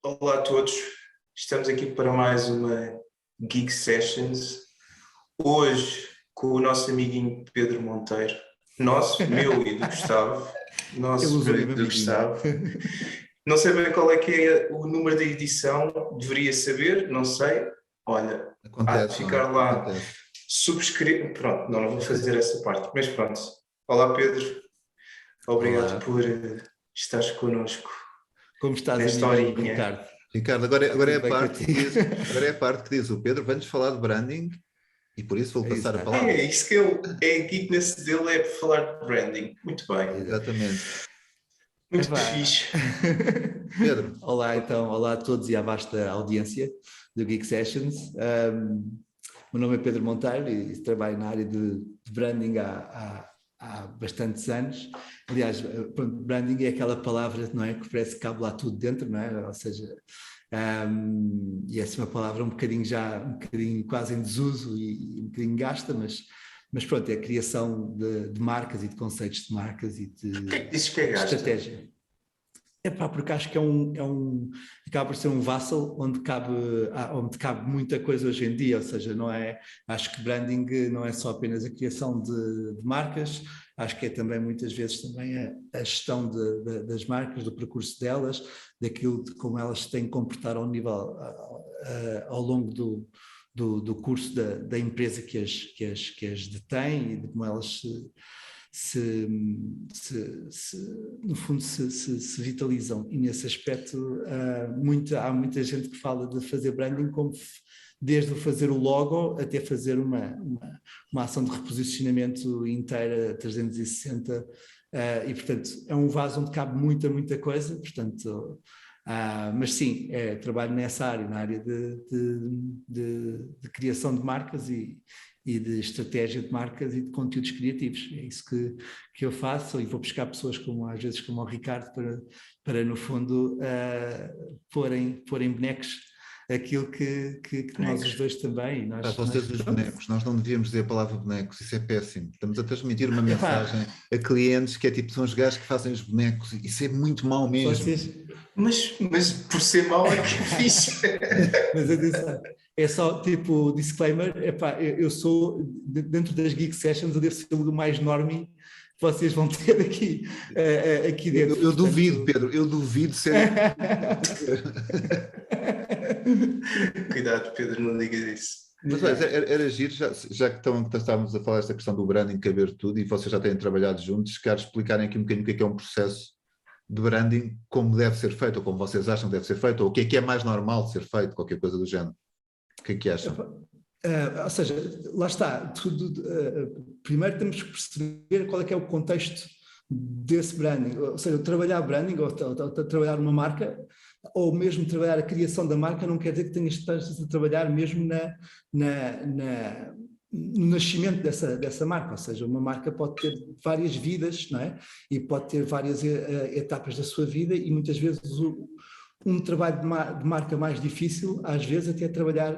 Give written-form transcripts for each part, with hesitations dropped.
Olá a todos, estamos aqui para mais uma Geek Sessions. Hoje com o nosso amiguinho Pedro Monteiro, meu e do Gustavo, Ele usou meu e mesmo do amiguinho. Gustavo. Não sei bem qual é que é o número da edição, deveria saber, não sei. Olha, há de ficar lá. Acontece. Subscrever. Pronto, não vou fazer essa parte, mas pronto. Olá Pedro, obrigado Olá. por estares connosco. Como estás, Nesta amiguinho horinha. Ricardo? Ricardo, agora é Tudo a bem parte que contigo? diz, agora é a parte que diz o Pedro, vamos falar de branding e por isso vou passar a palavra. É isso que é a geekness dele, é falar de branding. Muito bem. Exatamente. Muito Epá. fixe. Pedro. Olá, então, olá a todos e à vasta audiência do Geek Sessions. Meu nome é Pedro Monteiro e trabalho na área de branding há bastantes anos. Aliás, pronto, branding é aquela palavra, não é, que parece que cabe lá tudo dentro, não é? Ou seja, e essa é uma palavra um bocadinho quase em desuso e um bocadinho gasta, mas pronto, é a criação de marcas e de conceitos de marcas e de O que é que dizes que é gasta? estratégia. Porque acho que acaba por ser um vassal onde cabe muita coisa hoje em dia, ou seja, acho que branding não é só apenas a criação de marcas, acho que é também muitas vezes também a gestão das marcas, do percurso delas, daquilo de como elas se têm que comportar ao longo do curso da empresa que as detém e de como elas no fundo se vitalizam, e nesse aspecto há muita gente que fala de fazer branding como desde fazer o logo até fazer uma ação de reposicionamento inteira 360, e portanto é um vaso onde cabe muita coisa, portanto mas sim, trabalho nessa área, na área de criação de marcas e de estratégia de marcas e de conteúdos criativos. É isso que eu faço, e vou buscar pessoas às vezes como o Ricardo para no fundo porem bonecos aquilo que nós os dois também. Vocês os bonecos, nós não devíamos dizer a palavra bonecos, isso é péssimo. Estamos a transmitir uma mensagem a clientes que é tipo, são os gajos que fazem os bonecos, isso é muito mau mesmo. Mas por ser mau é que é fixe. Mas atenção, é só tipo disclaimer, eu sou, dentro das Geek Sessions, eu devo ser o mais normie que vocês vão ter aqui dentro. Eu duvido, Pedro, eu duvido ser. Cuidado, Pedro, não digas isso. Mas era giro, já que estávamos a falar desta questão do branding, caber tudo, e vocês já têm trabalhado juntos, quero explicarem aqui um bocadinho o que é um processo de branding, como deve ser feito, ou como vocês acham que deve ser feito, ou o que é mais normal de ser feito, qualquer coisa do género. O que é que acham? Ou seja, lá está, primeiro temos que perceber qual é que é o contexto desse branding, ou seja, trabalhar branding ou trabalhar uma marca, ou mesmo trabalhar a criação da marca, não quer dizer que tenhas de trabalhar mesmo no nascimento dessa marca, ou seja, uma marca pode ter várias vidas, não é? E pode ter várias etapas da sua vida, e muitas vezes um trabalho de marca mais difícil, às vezes até trabalhar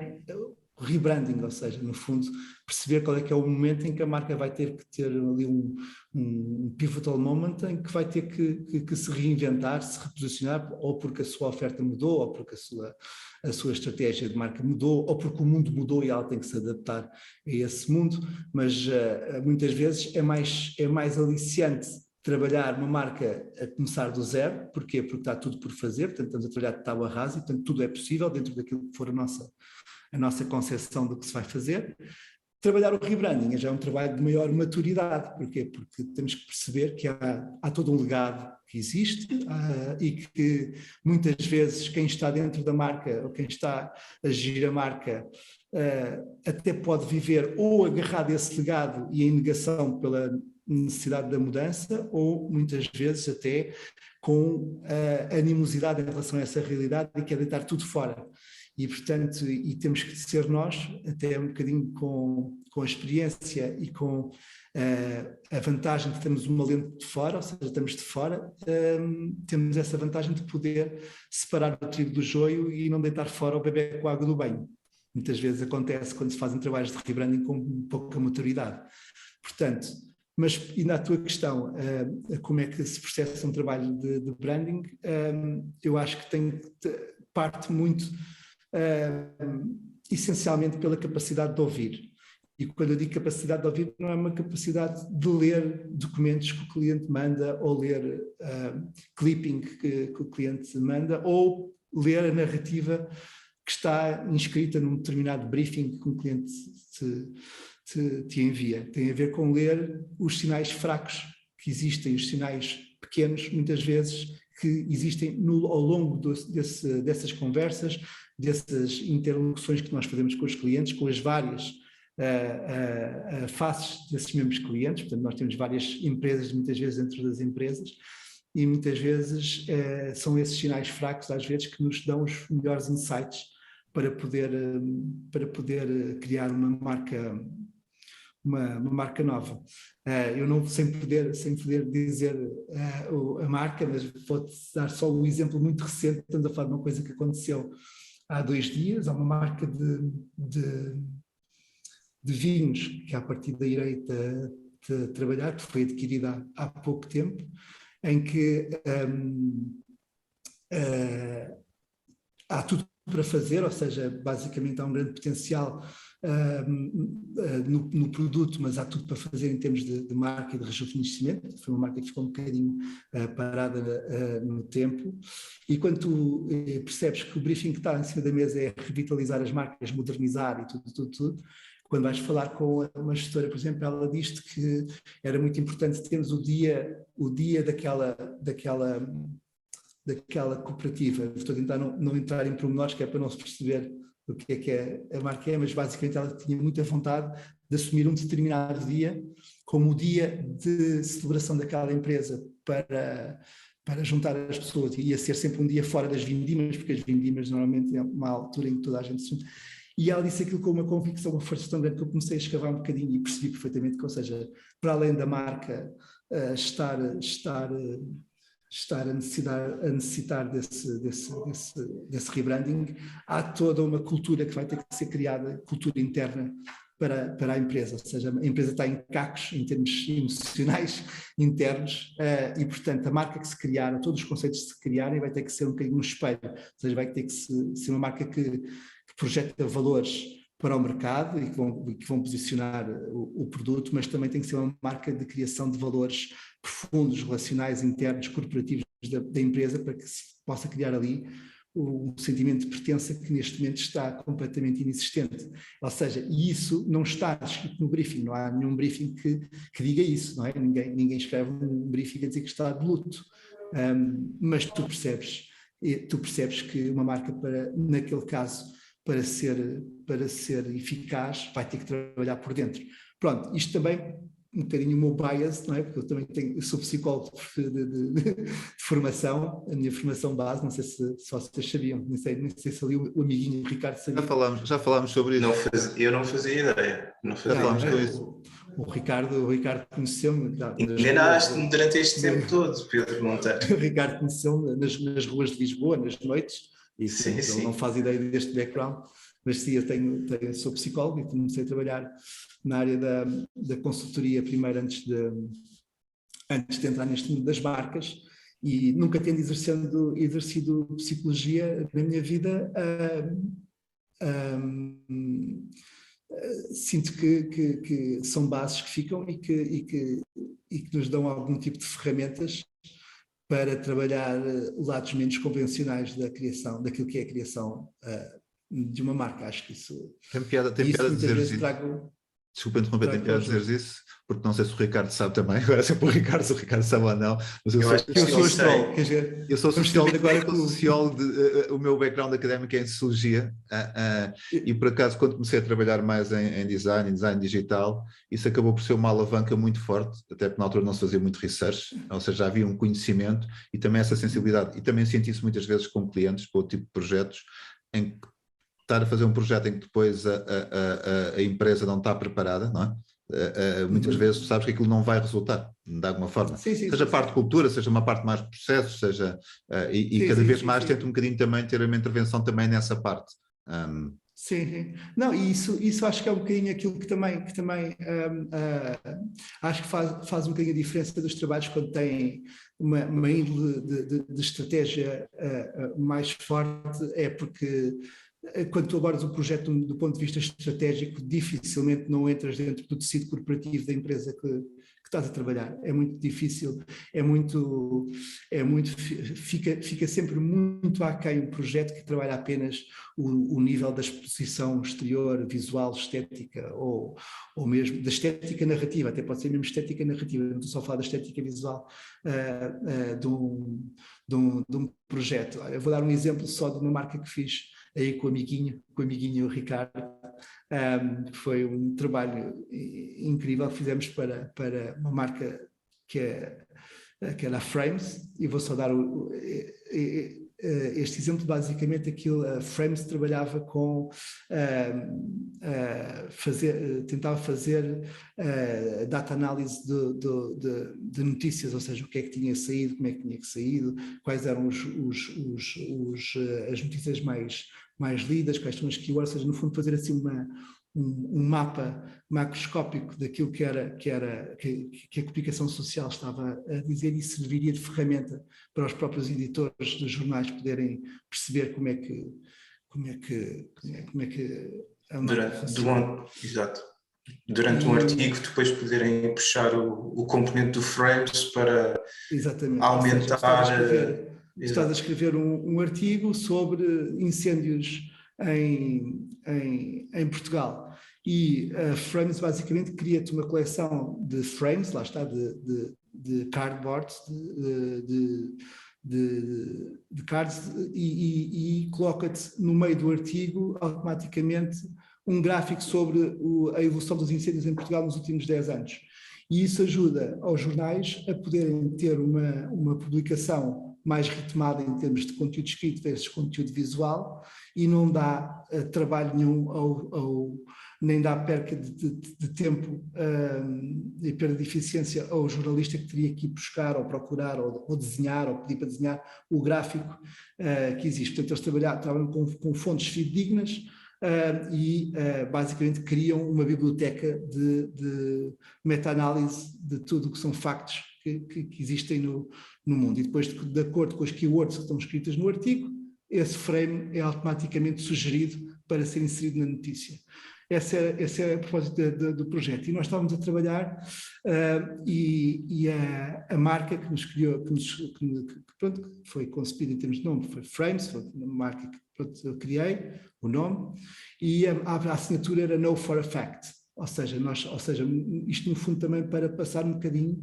rebranding, ou seja, no fundo, perceber qual é que é o momento em que a marca vai ter que ter ali um pivotal moment em que vai ter que se reinventar, se reposicionar, ou porque a sua oferta mudou, ou porque a sua estratégia de marca mudou, ou porque o mundo mudou e ela tem que se adaptar a esse mundo, mas muitas vezes é mais aliciante trabalhar uma marca a começar do zero. Porquê? Porque está tudo por fazer, portanto estamos a trabalhar de tábua rasa, e portanto tudo é possível dentro daquilo que for a nossa concepção do que se vai fazer. Trabalhar o rebranding já é um trabalho de maior maturidade. Porquê? Porque temos que perceber que há todo um legado que existe, e que muitas vezes quem está dentro da marca ou quem está a gerir a marca até pode viver ou agarrado a esse legado e em negação pela necessidade da mudança, ou muitas vezes até com animosidade em relação a essa realidade e quer deitar tudo fora. E, portanto, temos que ser nós, até um bocadinho com a experiência e com a vantagem de termos uma lente de fora, ou seja, estamos de fora, temos essa vantagem de poder separar o trigo do joio e não deitar fora o bebê com a água do banho. Muitas vezes acontece quando se fazem trabalhos de rebranding com pouca maturidade. Portanto, mas, e na tua questão, como é que se processa um trabalho de branding, eu acho que parte muito essencialmente pela capacidade de ouvir. E quando eu digo capacidade de ouvir, não é uma capacidade de ler documentos que o cliente manda, ou ler clipping que o cliente manda, ou ler a narrativa que está inscrita num determinado briefing que um cliente te envia. Tem a ver com ler os sinais fracos que existem, os sinais pequenos, muitas vezes, que existem ao longo dessas conversas, dessas interlocuções que nós fazemos com os clientes, com as várias faces desses mesmos clientes. Portanto, nós temos várias empresas, muitas vezes dentro das empresas, e muitas vezes são esses sinais fracos, às vezes, que nos dão os melhores insights para poder criar uma marca nova. Eu não, sem poder dizer a marca, mas vou-te dar só um exemplo muito recente. Estamos a falar de uma coisa que aconteceu há 2 dias. Há uma marca de vinhos que a partir da irei trabalhar, que foi adquirida há pouco tempo, em que há tudo para fazer, ou seja, basicamente há um grande potencial no produto, mas há tudo para fazer em termos de marca e de rejuvenescimento. Foi uma marca que ficou um bocadinho parada no tempo, e quando tu percebes que o briefing que está em cima da mesa é revitalizar as marcas, modernizar e tudo, quando vais falar com uma gestora, por exemplo, ela diz-te que era muito importante termos o dia daquela cooperativa. Estou a tentar não entrar em pormenores, que é para não se perceber o que é a marca, mas basicamente ela tinha muita vontade de assumir um determinado dia como o dia de celebração daquela empresa para juntar as pessoas. Ia ser sempre um dia fora das vindimas, porque as vindimas normalmente é uma altura em que toda a gente se junta. E ela disse aquilo com uma convicção, uma força tão grande, que eu comecei a escavar um bocadinho e percebi perfeitamente que, ou seja, para além da marca estar a necessitar desse rebranding, há toda uma cultura que vai ter que ser criada, cultura interna para a empresa. Ou seja, a empresa está em cacos em termos emocionais internos, e portanto a marca que se criar, todos os conceitos que se criarem, vai ter que ser um bocadinho um espelho. Ou seja, vai ter que ser uma marca que projeta valores para o mercado e que vão posicionar o produto, mas também tem que ser uma marca de criação de valores profundos, relacionais, internos, corporativos da empresa, para que se possa criar ali um sentimento de pertença que neste momento está completamente inexistente. Ou seja, e isso não está escrito no briefing, não há nenhum briefing que diga isso, não é? Ninguém escreve um briefing a dizer que está de luto, mas tu percebes que uma marca, naquele caso, para ser eficaz, vai ter que trabalhar por dentro. Pronto, isto também um bocadinho o meu bias, não é? Porque eu sou psicólogo de formação, a minha formação base, não sei se vocês sabiam, nem sei se ali o amiguinho Ricardo sabia. Já falámos sobre isso. Eu não fazia ideia. Já falámos sobre isso. O Ricardo conheceu-me. Enganaste-me durante este tempo todo, Pedro Monteiro. O Ricardo conheceu-me nas ruas de Lisboa, nas noites. E sim. Ele não faz ideia deste background, mas sim, eu sou psicólogo e comecei a trabalhar na área da consultoria primeiro antes de entrar neste mundo das marcas, e nunca tendo exercido psicologia na minha vida, sinto que são bases que ficam e que nos dão algum tipo de ferramentas para trabalhar lados menos convencionais daquilo que é a criação de uma marca. Acho que isso... Tem piada dizer isso. Desculpa interromper, tem piada dizer isso, porque não sei se o Ricardo sabe também, agora sempre o Ricardo sabe ou não, mas eu sou astrólogo. Eu sou sociólogo, o meu background académico é em sociologia, e por acaso quando comecei a trabalhar mais em design digital, isso acabou por ser uma alavanca muito forte, até porque na altura não se fazia muito research, ou seja, havia um conhecimento e também essa sensibilidade, e também senti isso muitas vezes com clientes, com o tipo de projetos, em que estar a fazer um projeto em que depois a empresa não está preparada, não é? Muitas vezes tu sabes que aquilo não vai resultar, de alguma forma. Seja parte de cultura, seja uma parte mais de processo, seja... cada vez mais tento um bocadinho também ter uma intervenção também nessa parte. Sim, sim. Não, e isso acho que é um bocadinho aquilo que também acho que faz um bocadinho a diferença dos trabalhos quando têm uma índole de estratégia mais forte, é porque quando tu abordas o projeto do ponto de vista estratégico, dificilmente não entras dentro do tecido corporativo da empresa que estás a trabalhar. É muito difícil, fica sempre muito aquém um projeto que trabalha apenas o nível da exposição exterior, visual, estética, ou mesmo da estética narrativa, até pode ser mesmo estética narrativa, não estou só a falar da estética visual de um projeto. Eu vou dar um exemplo só de uma marca que fiz aí com o amiguinho Ricardo. Foi um trabalho incrível que fizemos para uma marca que era a Frames, e vou só dar este exemplo. Basicamente a Frames trabalhava com tentava fazer data análise de notícias, ou seja, o que é que tinha saído, como é que tinha saído, quais eram as notícias mais lidas, quais são as keywords, ou seja, no fundo fazer assim um mapa macroscópico daquilo que a comunicação social estava a dizer, e serviria de ferramenta para os próprios editores dos jornais poderem perceber como é que a marca funciona. Exato. Durante um artigo, depois poderem puxar o componente do Frames para aumentar... Estás a escrever um artigo sobre incêndios em Portugal, e a Frames basicamente cria-te uma coleção de frames, lá está, de cardboard, de cards, e coloca-te no meio do artigo automaticamente um gráfico sobre a evolução dos incêndios em Portugal nos últimos 10 anos. E isso ajuda aos jornais a poderem ter uma publicação mais ritmada em termos de conteúdo escrito versus conteúdo visual, e não dá trabalho nenhum nem dá perca de tempo e perda de eficiência ao jornalista que teria que ir buscar ou procurar ou desenhar ou pedir para desenhar o gráfico que existe. Portanto, eles trabalham com fontes fidedignas e basicamente criam uma biblioteca de meta-análise de tudo o que são factos que existem no mundo. E depois, de acordo com as keywords que estão escritas no artigo, esse frame é automaticamente sugerido para ser inserido na notícia. Esse é a propósito do projeto. E nós estávamos a trabalhar e a marca que nos criou, que foi concebida em termos de nome, foi Frames, foi uma marca que eu criei, o nome, e a assinatura era Know for a Fact. Ou seja, isto no fundo também para passar um bocadinho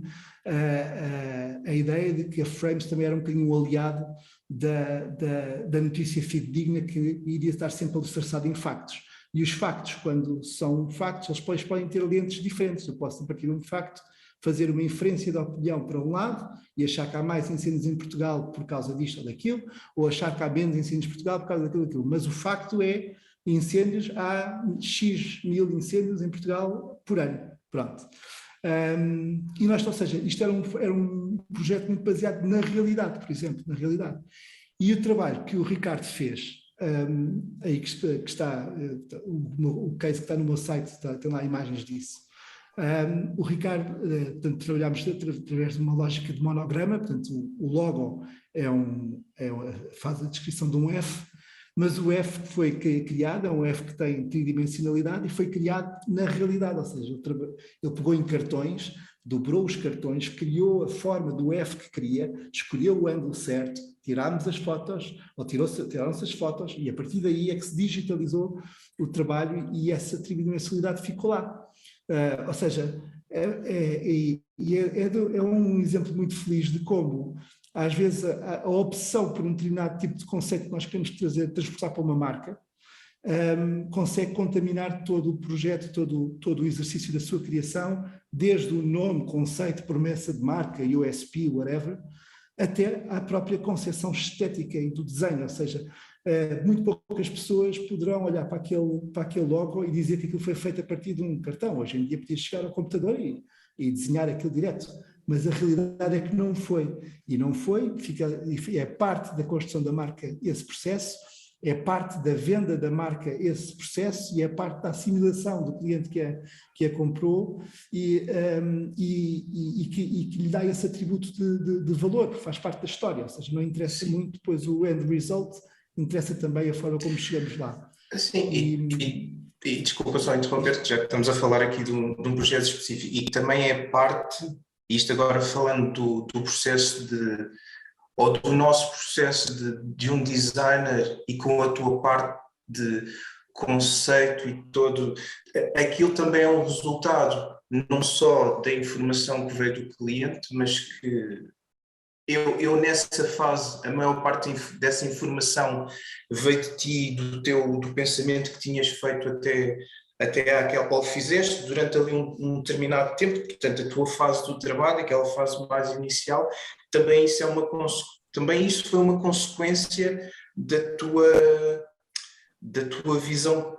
a ideia de que a Frames também era um bocadinho o aliado da notícia fidedigna, que iria estar sempre alicerçado em factos. E os factos, quando são factos, eles podem ter lentes diferentes. Eu posso, a partir de um facto, fazer uma inferência de opinião para um lado e achar que há mais incêndios em Portugal por causa disto ou daquilo, ou achar que há menos incêndios em Portugal por causa daquilo. Mas o facto é incêndios, há X mil incêndios em Portugal por ano. Pronto. E nós, ou seja, isto era um projeto muito baseado na realidade, por exemplo, na realidade. E o trabalho que o Ricardo fez, aí que está, o case que está no meu site, tem lá imagens disso. O Ricardo, portanto, trabalhámos através de uma lógica de monograma, portanto, o logo faz a descrição de um F, mas o F que foi criado é um F que tem tridimensionalidade e foi criado na realidade, ou seja, ele pegou em cartões, dobrou os cartões, criou a forma do F que queria, escolheu o ângulo certo, tirámos as fotos, ou tiraram-se as fotos, e a partir daí é que se digitalizou o trabalho e essa tridimensionalidade ficou lá. Ou seja, é um exemplo muito feliz de como, às vezes, a opção por um determinado tipo de conceito que nós queremos transportar para uma marca consegue contaminar todo o projeto, todo o exercício da sua criação, desde o nome, conceito, promessa de marca, USP, whatever, até à própria concepção estética e do desenho. Ou seja, muito poucas pessoas poderão olhar para aquele logo e dizer que aquilo foi feito a partir de um cartão. Hoje em dia podia chegar ao computador e desenhar aquilo direto, mas a realidade é que não foi. E não foi, é parte da construção da marca esse processo, é parte da venda da marca esse processo e é parte da assimilação do cliente que a comprou e que lhe dá esse atributo de valor, faz parte da história, ou seja, não interessa muito depois o end result, interessa também a forma como chegamos lá. Sim, e desculpa só interromper-te, já que estamos a falar aqui de um projeto específico, e também é parte, isto agora falando do processo ou do nosso processo de um designer e com a tua parte de conceito e todo, aquilo também é um resultado não só da informação que veio do cliente, mas que eu nessa fase, a maior parte dessa informação veio de ti, do pensamento que tinhas feito até àquela, ou fizeste durante ali um determinado tempo, portanto a tua fase do trabalho, aquela fase mais inicial, também isso foi uma consequência da tua visão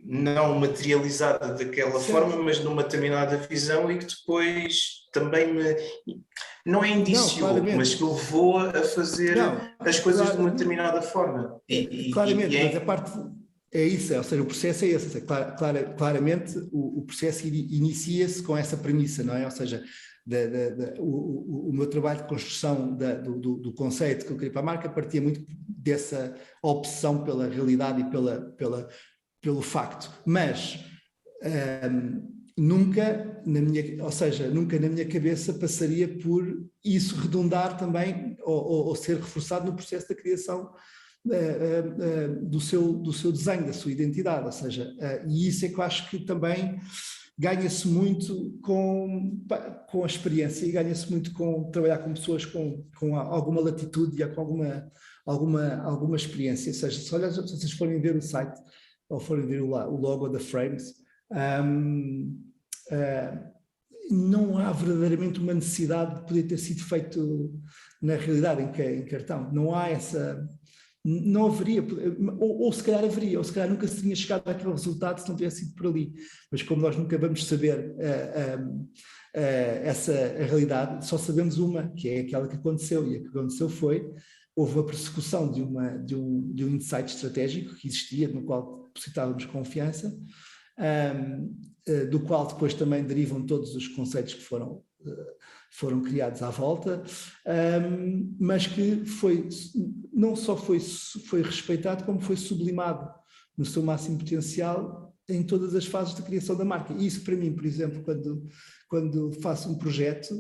não materializada daquela forma, mas numa determinada visão e que depois também não é indiciou, mas que levou a fazer as coisas de uma determinada forma. Claramente, mas a parte é isso, ou seja, o processo é esse, claramente o processo inicia-se com essa premissa, não é? Ou seja, o meu trabalho de construção do conceito que eu queria para a marca partia muito dessa opção pela realidade e pelo facto, mas nunca na minha cabeça passaria por isso redundar também ou ser reforçado no processo da criação do seu desenho, da sua identidade, ou seja, e isso é que eu acho que também ganha-se muito com a experiência e ganha-se muito com trabalhar com pessoas com alguma latitude e com alguma experiência, ou seja, se vocês forem ver o site ou forem ver o logo da Frames, não há verdadeiramente uma necessidade de poder ter sido feito na realidade em cartão, não há essa, não haveria, ou se calhar haveria, ou se calhar nunca se tinha chegado àquele resultado se não tivesse sido por ali, mas como nós nunca vamos saber a realidade, só sabemos uma, que é aquela que aconteceu, e a que aconteceu houve uma persecução de um insight estratégico que existia, no qual depositávamos confiança, do qual depois também derivam todos os conceitos que foram criados à volta, mas que não só foi respeitado, como foi sublimado no seu máximo potencial em todas as fases de criação da marca. E isso para mim, por exemplo, quando faço um projeto,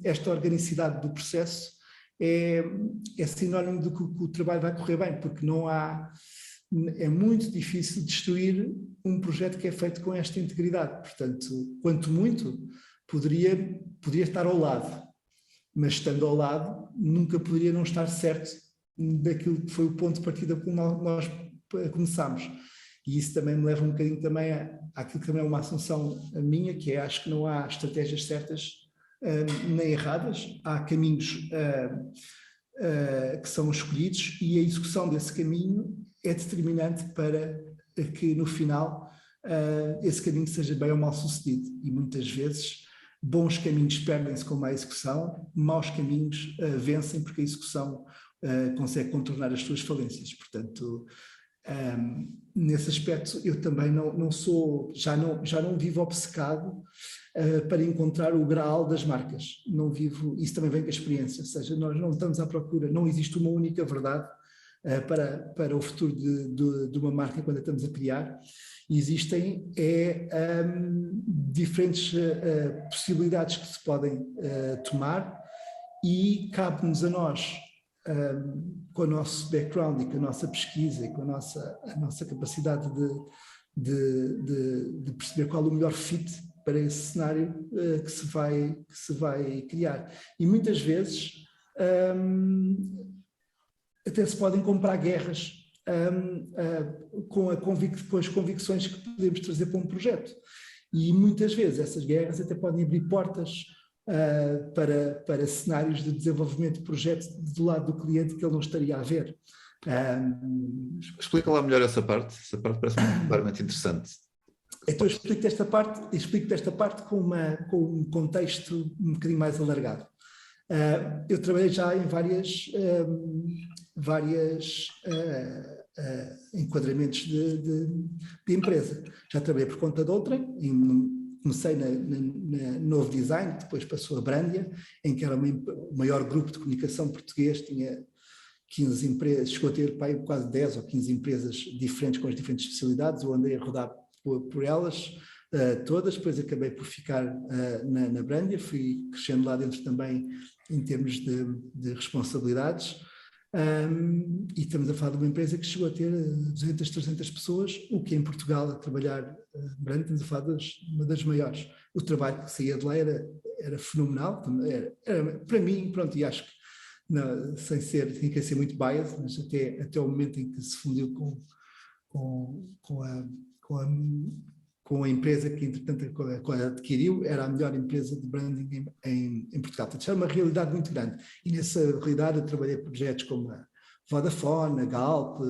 esta organicidade do processo é sinónimo de que o trabalho vai correr bem, porque é muito difícil destruir um projeto que é feito com esta integridade. Portanto, quanto muito, poderia estar ao lado, mas estando ao lado, nunca poderia não estar certo daquilo que foi o ponto de partida como nós começámos. E isso também me leva um bocadinho também àquilo que também é uma assunção minha, que é, acho que não há estratégias certas nem erradas, há caminhos que são escolhidos e a execução desse caminho é determinante para que no final esse caminho seja bem ou mal sucedido, e muitas vezes bons caminhos perdem-se com má execução, maus caminhos vencem porque a execução consegue contornar as suas falências. Portanto, nesse aspecto eu também não sou, já não vivo obcecado para encontrar o graal das marcas, não vivo, isso também vem com a experiência, ou seja, nós não estamos à procura, não existe uma única verdade para o futuro de uma marca quando a estamos a criar. Existem diferentes possibilidades que se podem tomar e cabe-nos a nós, com o nosso background e com a nossa pesquisa e com a nossa capacidade de perceber qual é o melhor fit para esse cenário que se vai criar. E muitas vezes até se podem comprar guerras com as convicções que podemos trazer para um projeto. E muitas vezes essas guerras até podem abrir portas para cenários de desenvolvimento de projetos do lado do cliente que ele não estaria a ver. Explica lá melhor essa parte parece-me particularmente interessante. Então eu explico-te esta parte com um contexto um bocadinho mais alargado. Eu trabalhei já em várias enquadramentos de empresa. Já trabalhei por conta de outrem, comecei na Novo Design, depois passou a Brandia, em que era o maior grupo de comunicação português, tinha 15 empresas, chegou a ter quase 10 ou 15 empresas diferentes, com as diferentes especialidades. Eu andei a rodar por elas todas, depois acabei por ficar na Brandia, fui crescendo lá dentro também em termos de responsabilidades. E estamos a falar de uma empresa que chegou a ter 200, 300 pessoas, o que em Portugal, a trabalhar estamos a falar de uma das maiores. O trabalho que saía de lá era fenomenal, era para mim, pronto, e acho que não, sem querer ser muito biased, mas até o momento em que se fundiu com a empresa que entretanto adquiriu, era a melhor empresa de branding em Portugal. Portanto, era uma realidade muito grande. E nessa realidade eu trabalhei por projetos como a Vodafone, a Galp,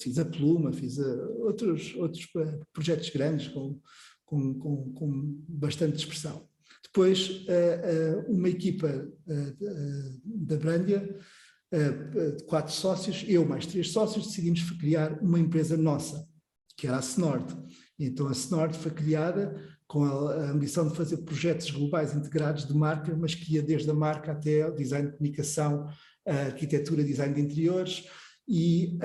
fiz a Pluma, fiz outros projetos grandes com bastante expressão. Depois, uma equipa da Brandia, de 4 sócios, eu mais 3 sócios, decidimos criar uma empresa nossa, que era a Snord. Então a Snord foi criada com a ambição de fazer projetos globais integrados de marca, mas que ia desde a marca até o design de comunicação, a arquitetura, design de interiores e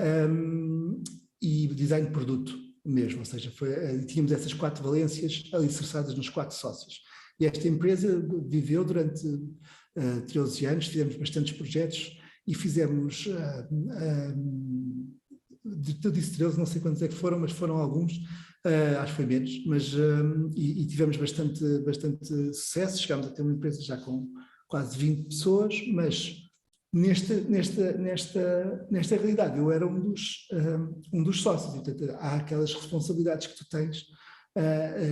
design de produto mesmo, ou seja, tínhamos essas 4 valências alicerçadas nos 4 sócios. E esta empresa viveu durante 13 anos, fizemos bastantes projetos e fizemos, eu disse 13, não sei quantos é que foram, mas foram alguns, acho que foi menos, mas, e tivemos bastante sucesso, chegámos a ter uma empresa já com quase 20 pessoas, mas nesta realidade eu era um dos sócios, e, portanto, há aquelas responsabilidades que tu tens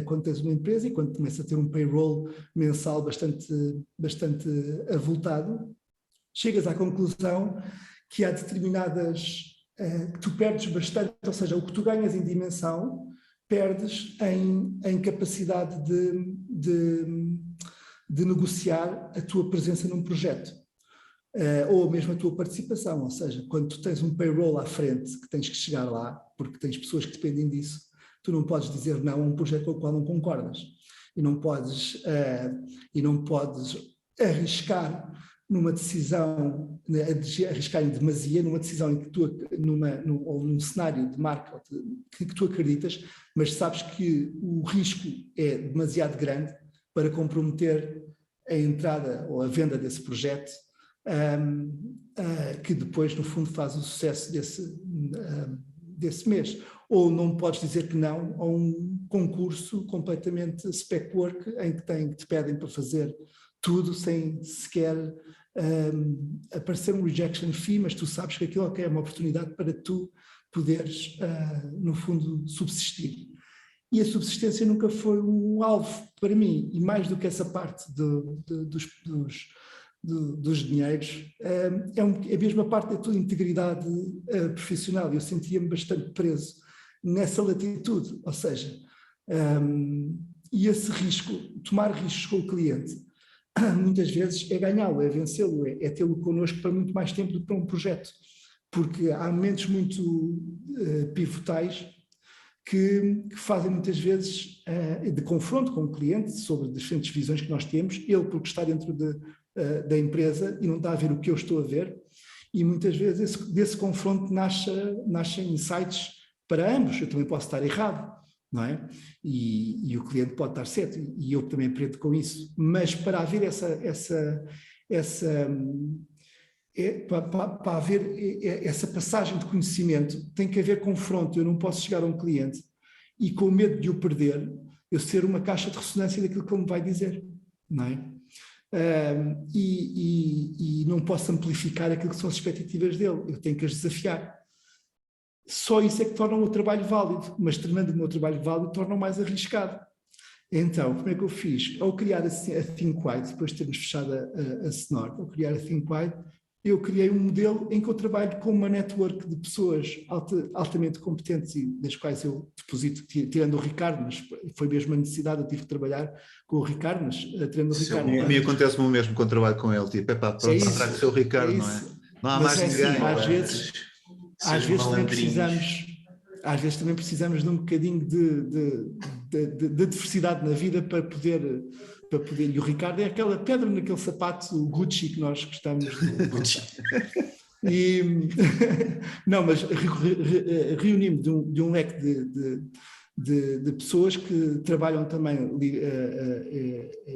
quando tens uma empresa e quando começa a ter um payroll mensal bastante avultado, chegas à conclusão que há determinadas, que tu perdes bastante, ou seja, o que tu ganhas em dimensão, perdes em capacidade de negociar a tua presença num projeto, ou mesmo a tua participação, ou seja, quando tu tens um payroll à frente, que tens que chegar lá, porque tens pessoas que dependem disso, tu não podes dizer não a um projeto com o qual não concordas, e não podes arriscar numa decisão, arriscar em demasia numa decisão em que ou num cenário de marca que tu acreditas, mas sabes que o risco é demasiado grande para comprometer a entrada ou a venda desse projeto, que depois no fundo faz o sucesso desse mês. Ou não podes dizer que não a um concurso completamente spec work em que te pedem para fazer tudo sem sequer aparecer um rejection fee, mas tu sabes que aquilo é uma oportunidade para tu poderes, no fundo, subsistir. E a subsistência nunca foi um alvo para mim, e mais do que essa parte dos dinheiros, é mesmo a parte da tua integridade profissional. Eu sentia-me bastante preso nessa latitude, ou seja, e esse risco, tomar riscos com o cliente, muitas vezes é ganhá-lo, é vencê-lo, é tê-lo connosco para muito mais tempo do que para um projeto, porque há momentos muito pivotais que fazem muitas vezes de confronto com o cliente sobre diferentes visões que nós temos, ele porque está dentro da empresa e não está a ver o que eu estou a ver, e muitas vezes desse confronto nascem insights para ambos. Eu também posso estar errado, não é? E o cliente pode estar certo, e eu também aprendo com isso, mas para haver para haver essa passagem de conhecimento, tem que haver confronto. Eu não posso chegar a um cliente e, com medo de o perder, eu ser uma caixa de ressonância daquilo que ele me vai dizer, não é? E não posso amplificar aquilo que são as expectativas dele, eu tenho que as desafiar. Só isso é que torna o meu trabalho válido, mas tornando o meu trabalho válido, torna-o mais arriscado. Então, como é que eu fiz? Ao criar a ThinkWide, depois de termos fechado a Snord, ao criar a ThinkWide, eu criei um modelo em que eu trabalho com uma network de pessoas altamente competentes e das quais eu deposito, tirando o Ricardo, mas foi mesmo a necessidade, eu tive que trabalhar com o Ricardo, mas tirando o Ricardo... A mim acontece-me o mesmo quando trabalho com ele, tipo, pronto, trago o seu Ricardo, não é? Não há Mas mais é ninguém. assim, às vezes Seus malandrinhos. às vezes também precisamos de um bocadinho de diversidade na vida para poder, e o Ricardo é aquela pedra naquele sapato Gucci que nós gostamos de... E, não, mas reuni-me de um leque de pessoas que trabalham também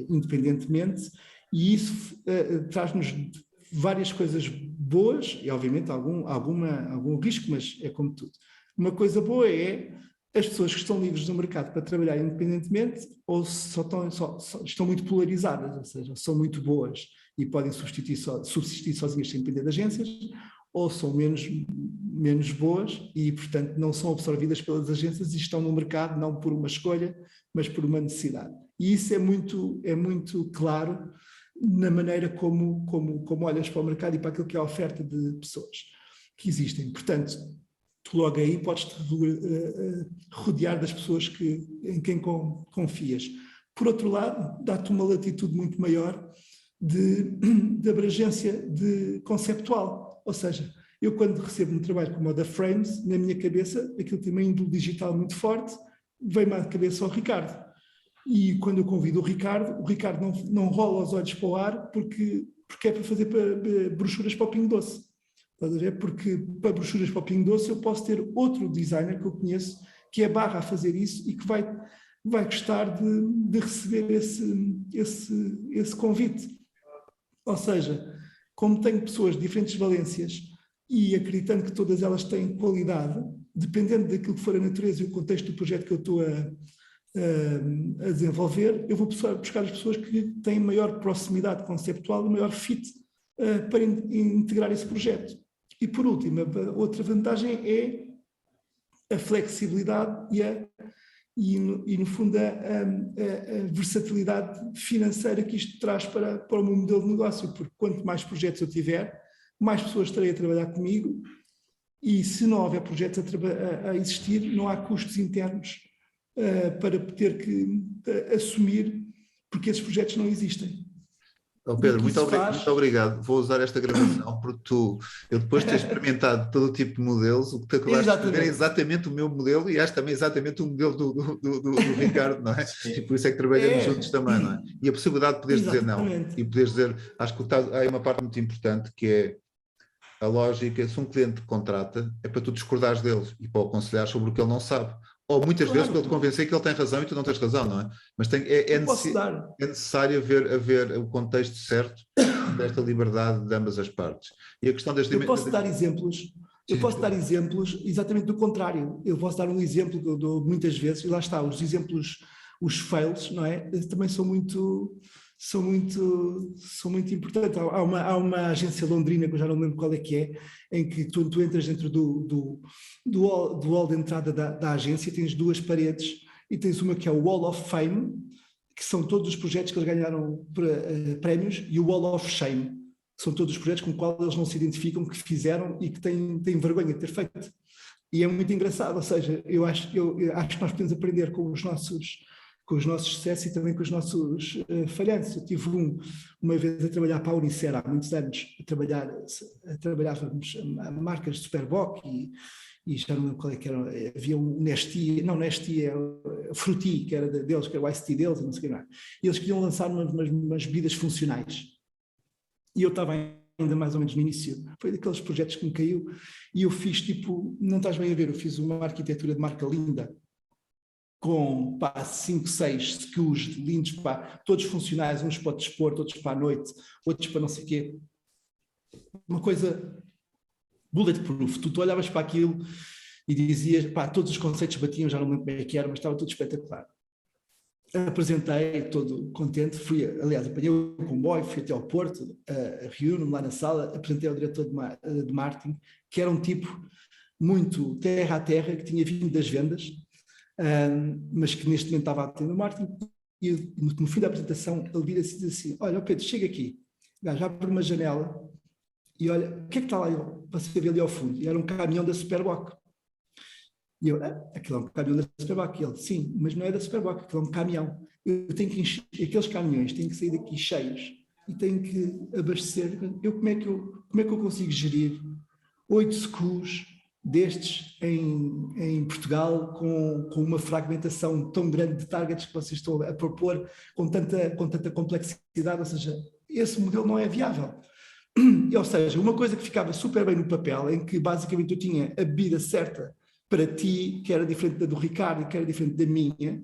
independentemente, e isso traz-nos várias coisas boas e obviamente algum risco, mas é como tudo. Uma coisa boa é as pessoas que estão livres no mercado para trabalhar independentemente ou estão muito polarizadas, ou seja, são muito boas e podem subsistir sozinhas sem depender de agências, ou são menos boas e, portanto, não são absorvidas pelas agências e estão no mercado não por uma escolha, mas por uma necessidade. E isso é muito claro na maneira como olhas para o mercado e para aquilo que é a oferta de pessoas que existem. Portanto, tu logo aí podes-te rodear das pessoas em quem confias. Por outro lado, dá-te uma latitude muito maior de abrangência conceptual. Ou seja, eu quando recebo um trabalho como o da Frames, na minha cabeça, aquilo tem uma índole digital muito forte, vem-me à cabeça ao Ricardo. E quando eu convido o Ricardo não rola os olhos para o ar porque é para fazer brochuras para o Pingo Doce. Estás a ver? Porque para brochuras para o Pingo Doce eu posso ter outro designer que eu conheço que é barra a fazer isso e que vai gostar de receber esse convite. Ou seja, como tenho pessoas de diferentes valências e acreditando que todas elas têm qualidade, dependendo daquilo que for a natureza e o contexto do projeto que eu estou a desenvolver, eu vou buscar as pessoas que têm maior proximidade conceptual e maior fit para integrar esse projeto. E por último, a outra vantagem é a flexibilidade e no fundo a versatilidade financeira que isto traz para o meu modelo de negócio, porque quanto mais projetos eu tiver, mais pessoas terei a trabalhar comigo e se não houver projetos a existir, não há custos internos para ter que assumir porque esses projetos não existem. Oh Pedro, muito obrigado. Vou usar esta gravação porque eu depois de ter experimentado todo o tipo de modelos, o que tu acabaste de ver é exatamente o meu modelo e acho também exatamente o modelo do Ricardo, não é? E por isso é que trabalhamos juntos também, não é? E a possibilidade de poderes dizer não e poderes dizer, acho que há uma parte muito importante que é a lógica, se um cliente te contrata, é para tu discordares deles e para o aconselhar sobre o que ele não sabe. Ou muitas vezes para ele te convencer que ele tem razão e tu não tens razão, não é? Mas é necessário haver o contexto certo desta liberdade de ambas as partes. E a questão Eu posso dar exemplos. Eu posso dar exemplos exatamente do contrário. Eu posso dar um exemplo que eu dou muitas vezes, e lá está, os exemplos, os fails, não é? Também são muito importantes. Há uma agência londrina, que eu já não lembro qual é que é, em que tu entras dentro do hall de entrada da agência, tens duas paredes e tens uma que é o Wall of Fame, que são todos os projetos que eles ganharam prémios, e o Wall of Shame, que são todos os projetos com os quais eles não se identificam, que fizeram e que têm vergonha de ter feito. E é muito engraçado, ou seja, eu acho que nós podemos aprender com os nossos sucessos e também com os nossos falhanços. Eu tive uma vez a trabalhar para a Unicer há muitos anos, trabalhávamos a marcas de Superboc e já não lembro qual é que era, havia um Nesti, é o Frutti, que era deles, que era o ICT deles, não sei o que mais. E eles queriam lançar umas bebidas funcionais. E eu estava ainda mais ou menos no início, foi daqueles projetos que me caiu, e eu fiz não estás bem a ver, eu fiz uma arquitetura de marca linda, com 5, 6 SKUs lindos, todos funcionais, uns para o desporto, outros para a noite, outros para não sei o quê. Uma coisa bulletproof. Tu olhavas para aquilo e dizias, todos os conceitos batiam, já não lembro bem o que era, mas estava tudo espetacular. Apresentei todo contente, apanhei o comboio, fui até ao Porto, reúno-me lá na sala, apresentei ao diretor de marketing, que era um tipo muito terra a terra, que tinha vindo das vendas, mas que neste momento estava a atender o marketing, e no fim da apresentação ele vira-se e diz assim, olha Pedro, chega aqui, já abre uma janela e olha, o que é que está lá para se ver ali ao fundo? E era um caminhão da Superboc. E eu, aquilo é um caminhão da Superboc. E ele, sim, mas não é da Superboc, aquilo é um caminhão. Eu tenho que aqueles caminhões têm que sair daqui cheios e tenho que abastecer. Como é que eu como é que eu consigo gerir 8 SKUs destes em Portugal com uma fragmentação tão grande de targets que vocês estão a propor com tanta complexidade, ou seja, esse modelo não é viável. Ou seja, uma coisa que ficava super bem no papel, em que basicamente eu tinha a bebida certa para ti, que era diferente da do Ricardo, que era diferente da minha,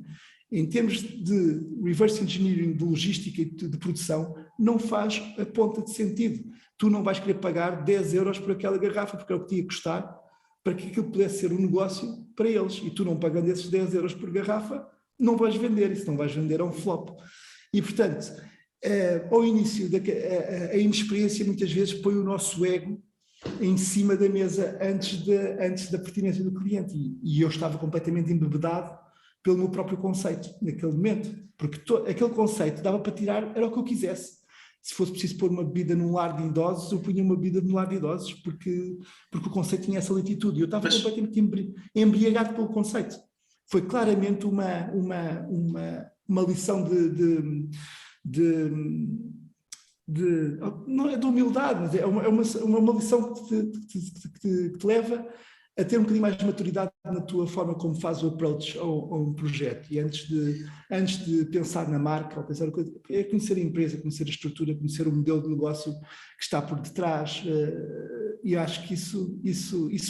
em termos de reverse engineering, de logística e de produção, não faz a ponta de sentido. Tu não vais querer pagar 10 euros por aquela garrafa, porque é o que te ia custar, para que aquilo pudesse ser um negócio para eles. E tu não pagando esses 10 euros por garrafa, não vais vender. E se não vais vender, é um flop. E, portanto, ao início, a inexperiência muitas vezes põe o nosso ego em cima da mesa antes da pertinência do cliente. E eu estava completamente embebedado pelo meu próprio conceito naquele momento, porque aquele conceito dava para tirar, era o que eu quisesse. Se fosse preciso pôr uma bebida num lar de idosos, eu punha uma bebida num lar de idosos, porque o conceito tinha essa latitude. E eu estava completamente embriagado pelo conceito. Foi claramente uma lição não é de humildade, mas é uma lição que te leva a ter um bocadinho mais de maturidade na tua forma como fazes o approach a um projeto. E antes de pensar na marca, ou pensar é conhecer a empresa, conhecer a estrutura, conhecer o modelo de negócio que está por detrás. E eu acho que isso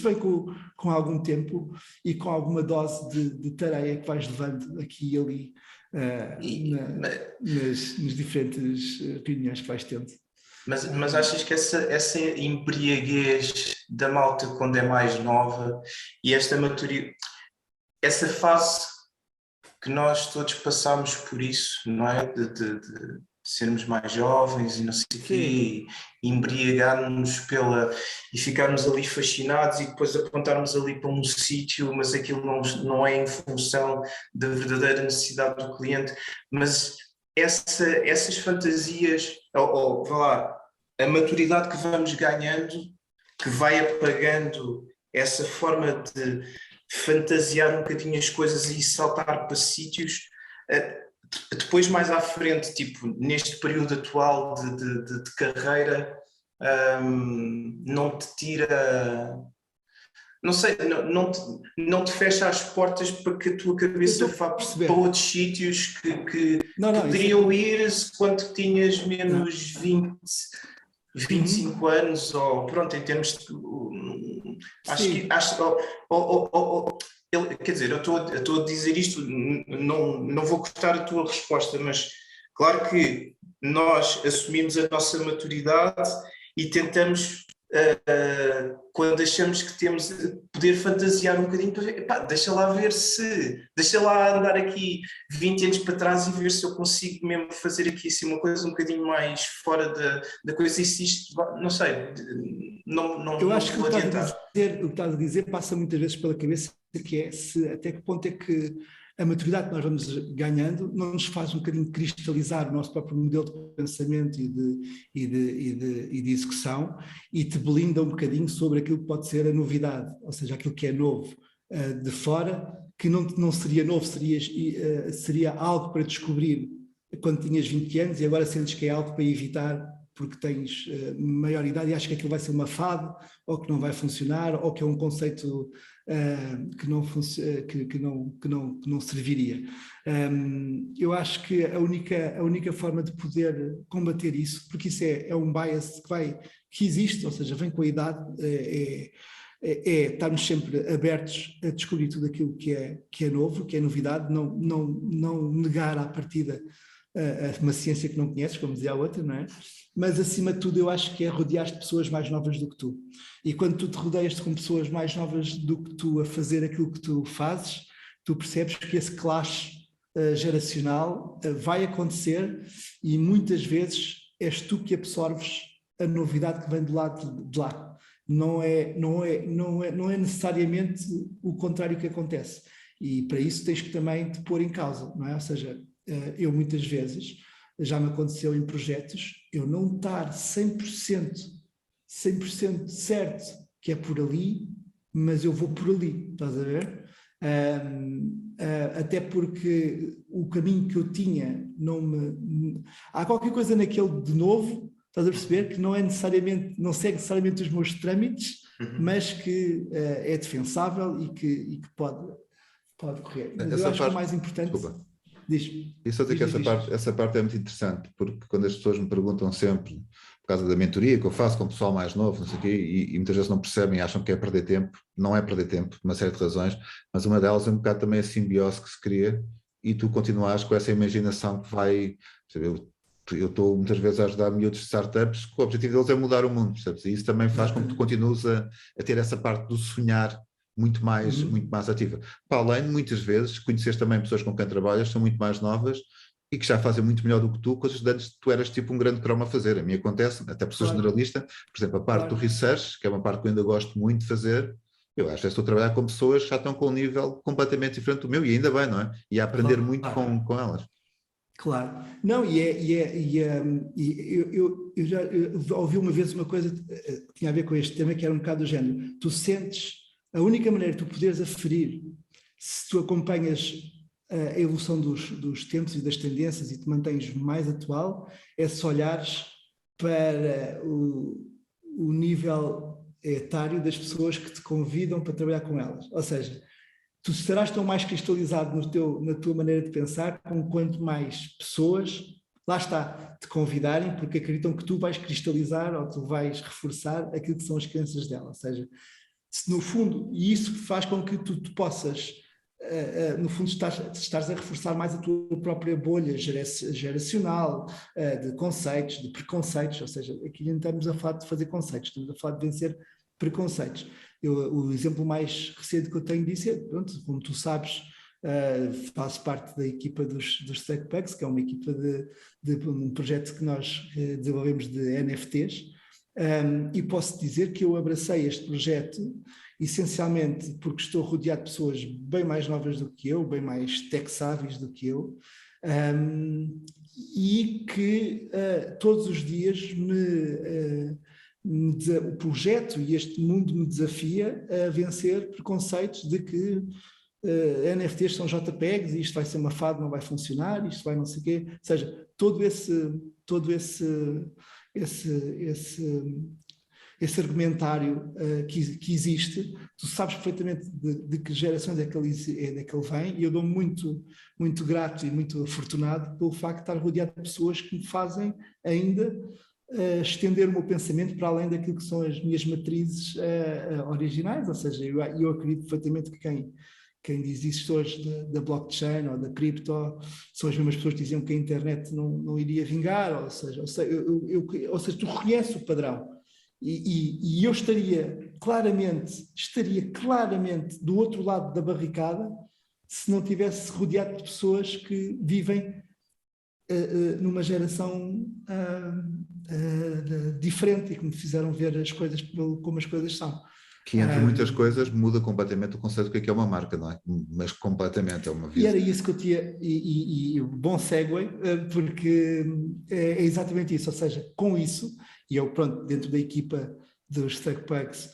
vem com algum tempo e com alguma dose de tareia que vais levando aqui e ali nas diferentes reuniões que vais tendo. Mas achas que essa embriaguez da malta quando é mais nova e esta maturidade, essa fase que nós todos passamos por isso, não é? De sermos mais jovens e não sei o quê, e embriagarmos e ficarmos ali fascinados e depois apontarmos ali para um sítio, mas aquilo não é em função da verdadeira necessidade do cliente, mas essas fantasias, ou vá lá, a maturidade que vamos ganhando, que vai apagando essa forma de fantasiar um bocadinho as coisas e saltar para sítios, depois mais à frente, tipo, neste período atual de carreira, não te tira... Não sei, não te fecha as portas para que a tua cabeça vá para outros sítios que poderiam ir quando tinhas menos 25 anos, ou pronto, em termos de... Quer dizer, eu estou a dizer isto, não vou cortar a tua resposta, mas claro que nós assumimos a nossa maturidade e tentamos... quando achamos que temos de poder fantasiar um bocadinho para ver, deixa lá andar aqui 20 anos para trás e ver se eu consigo mesmo fazer aqui assim, uma coisa um bocadinho mais fora da coisa, e se isto, não sei, eu acho que o que estás a dizer passa muitas vezes pela cabeça, que é até que ponto é que a maturidade que nós vamos ganhando não nos faz um bocadinho cristalizar o nosso próprio modelo de pensamento e de execução, e te blinda um bocadinho sobre aquilo que pode ser a novidade, ou seja, aquilo que é novo de fora, que não seria novo, seria algo para descobrir quando tinhas 20 anos e agora sentes que é algo para evitar porque tens maior idade e achas que aquilo vai ser uma fada, ou que não vai funcionar, ou que é um conceito que não serviria. Eu acho que a única forma de poder combater isso, porque isso é um bias que existe, ou seja, vem com a idade, é estarmos sempre abertos a descobrir tudo aquilo que é novo, que é novidade, não negar à partida uma ciência que não conheces, como dizia a outra, não é? Mas acima de tudo eu acho que é rodear-te de pessoas mais novas do que tu. E quando tu te rodeias com pessoas mais novas do que tu a fazer aquilo que tu fazes, tu percebes que esse clash geracional vai acontecer, e muitas vezes és tu que absorves a novidade que vem do lado de lá. Não é necessariamente o contrário que acontece. E para isso tens que também te pôr em causa, não é? Ou seja, eu muitas vezes, já me aconteceu em projetos, eu não estar 100% certo que é por ali, mas eu vou por ali, estás a ver? Até porque o caminho que eu tinha há qualquer coisa naquele de novo, Estás a perceber que não segue necessariamente os meus trâmites, mas que é defensável e que pode correr. Mas eu acho que o mais importante... Desculpa. Diz. E só dizer que essa parte é muito interessante, porque quando as pessoas me perguntam sempre, por causa da mentoria que eu faço com o pessoal mais novo, não sei o quê, e muitas vezes não percebem e acham que é perder tempo, não é perder tempo, por uma série de razões, mas uma delas é um bocado também a simbiose que se cria e tu continuas com essa imaginação que vai... Eu estou muitas vezes a ajudar miúdos de startups que o objetivo deles é mudar o mundo, percebes? E isso também faz com que tu continues a ter essa parte do sonhar muito mais ativa. Para além de muitas vezes conheceres também pessoas com quem trabalhas, são muito mais novas e que já fazem muito melhor do que tu, coisas de antes tu eras tipo um grande cromo a fazer. A mim acontece, até por ser generalista, por exemplo, a parte do research, que é uma parte que eu ainda gosto muito de fazer, eu acho que estou a trabalhar com pessoas que já estão com um nível completamente diferente do meu, e ainda bem, não é? E a aprender muito com elas. Claro. Não, eu já ouvi uma vez uma coisa que tinha a ver com este tema, que era um bocado do género. Tu sentes, a única maneira de tu poderes aferir se tu acompanhas a evolução dos tempos e das tendências e te mantens mais atual, é se olhares para o nível etário das pessoas que te convidam para trabalhar com elas. Ou seja, tu estarás tão mais cristalizado na tua maneira de pensar, com quanto mais pessoas, lá está, te convidarem, porque acreditam que tu vais cristalizar ou tu vais reforçar aquilo que são as crenças dela. Ou seja, se no fundo, e isso faz com que tu possas, no fundo, estás a reforçar mais a tua própria bolha geracional, de conceitos, de preconceitos. Ou seja, aqui não estamos a falar de fazer conceitos, estamos a falar de vencer preconceitos. O exemplo mais recente que eu tenho disso é, pronto, como tu sabes, faço parte da equipa dos StuckPugs, que é uma equipa de um projeto que nós desenvolvemos de NFTs, e posso dizer que eu abracei este projeto essencialmente porque estou rodeado de pessoas bem mais novas do que eu, bem mais tech-sábios do que eu, e que todos os dias o projeto e este mundo me desafia a vencer preconceitos de que NFTs são JPEGs e isto vai ser uma fada, não vai funcionar, isto vai não sei o quê. Ou seja, todo esse argumentário que existe, tu sabes perfeitamente de que gerações é que ele vem, e eu dou muito, muito grato e muito afortunado pelo facto de estar rodeado de pessoas que me fazem ainda estender o meu pensamento para além daquilo que são as minhas matrizes originais. Ou seja, eu acredito perfeitamente que quem diz isso hoje da blockchain ou da cripto são as mesmas pessoas que diziam que a internet não iria vingar. Ou seja, tu reconheces o padrão, e eu estaria claramente do outro lado da barricada se não tivesse rodeado de pessoas que vivem numa geração diferente e que me fizeram ver as coisas como as coisas são. Que entre muitas coisas muda completamente o conceito do que é uma marca, não é? Mas completamente, é uma visão. E era isso que eu tinha, e bom segue, porque é exatamente isso. Ou seja, com isso, e eu, pronto, dentro da equipa dos StuckPugs,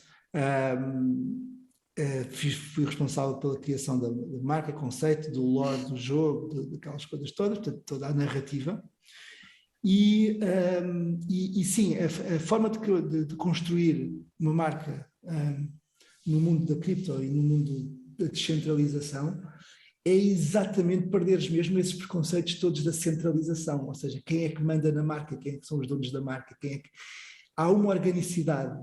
fui responsável pela criação da marca, conceito, do lore do jogo, daquelas coisas todas, portanto, toda a narrativa. E sim, a forma de construir uma marca no mundo da cripto e no mundo da descentralização é exatamente perderes mesmo esses preconceitos todos da centralização. Ou seja, quem é que manda na marca, quem é que são os donos da marca, há uma organicidade.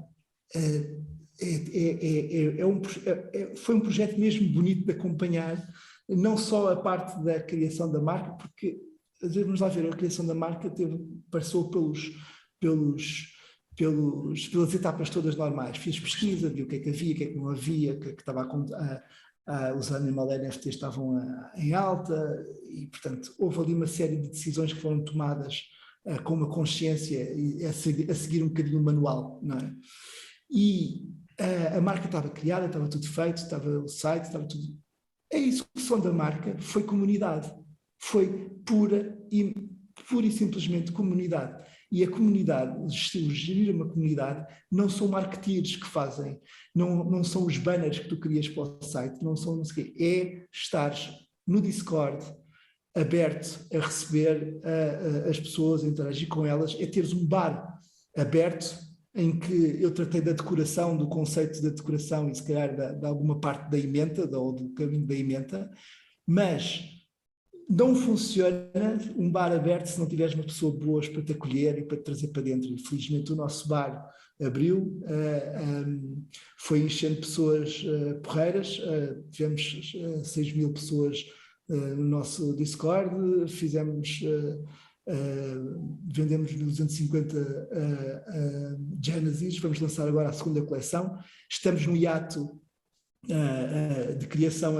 Foi um projeto mesmo bonito de acompanhar, não só a parte da criação da marca, porque vamos lá ver, a criação da marca passou pelas etapas todas normais. Fiz pesquisa, vi o que é que havia, o que é que não havia, o que é que estava os Animal NFTs estavam em alta, e portanto houve ali uma série de decisões que foram tomadas com uma consciência e a seguir um bocadinho o manual, não é? E a marca estava criada, estava tudo feito, estava o site, estava tudo. A execução da marca foi comunidade, foi pura e simplesmente comunidade. E a comunidade, gerir uma comunidade, não são marketeers que fazem, não são os banners que tu crias para o site, não sei o quê, é estares no Discord, aberto a receber as pessoas, a interagir com elas, é teres um bar aberto, em que eu tratei da decoração, do conceito da decoração e se calhar de alguma parte da ementa, ou do caminho da ementa, mas não funciona um bar aberto se não tiveres uma pessoa boa para te acolher e para te trazer para dentro. E felizmente o nosso bar abriu, foi enchendo pessoas porreiras, tivemos 6.000 pessoas no nosso Discord, fizemos... vendemos 250 Genesis, vamos lançar agora a segunda coleção, estamos no hiato de criação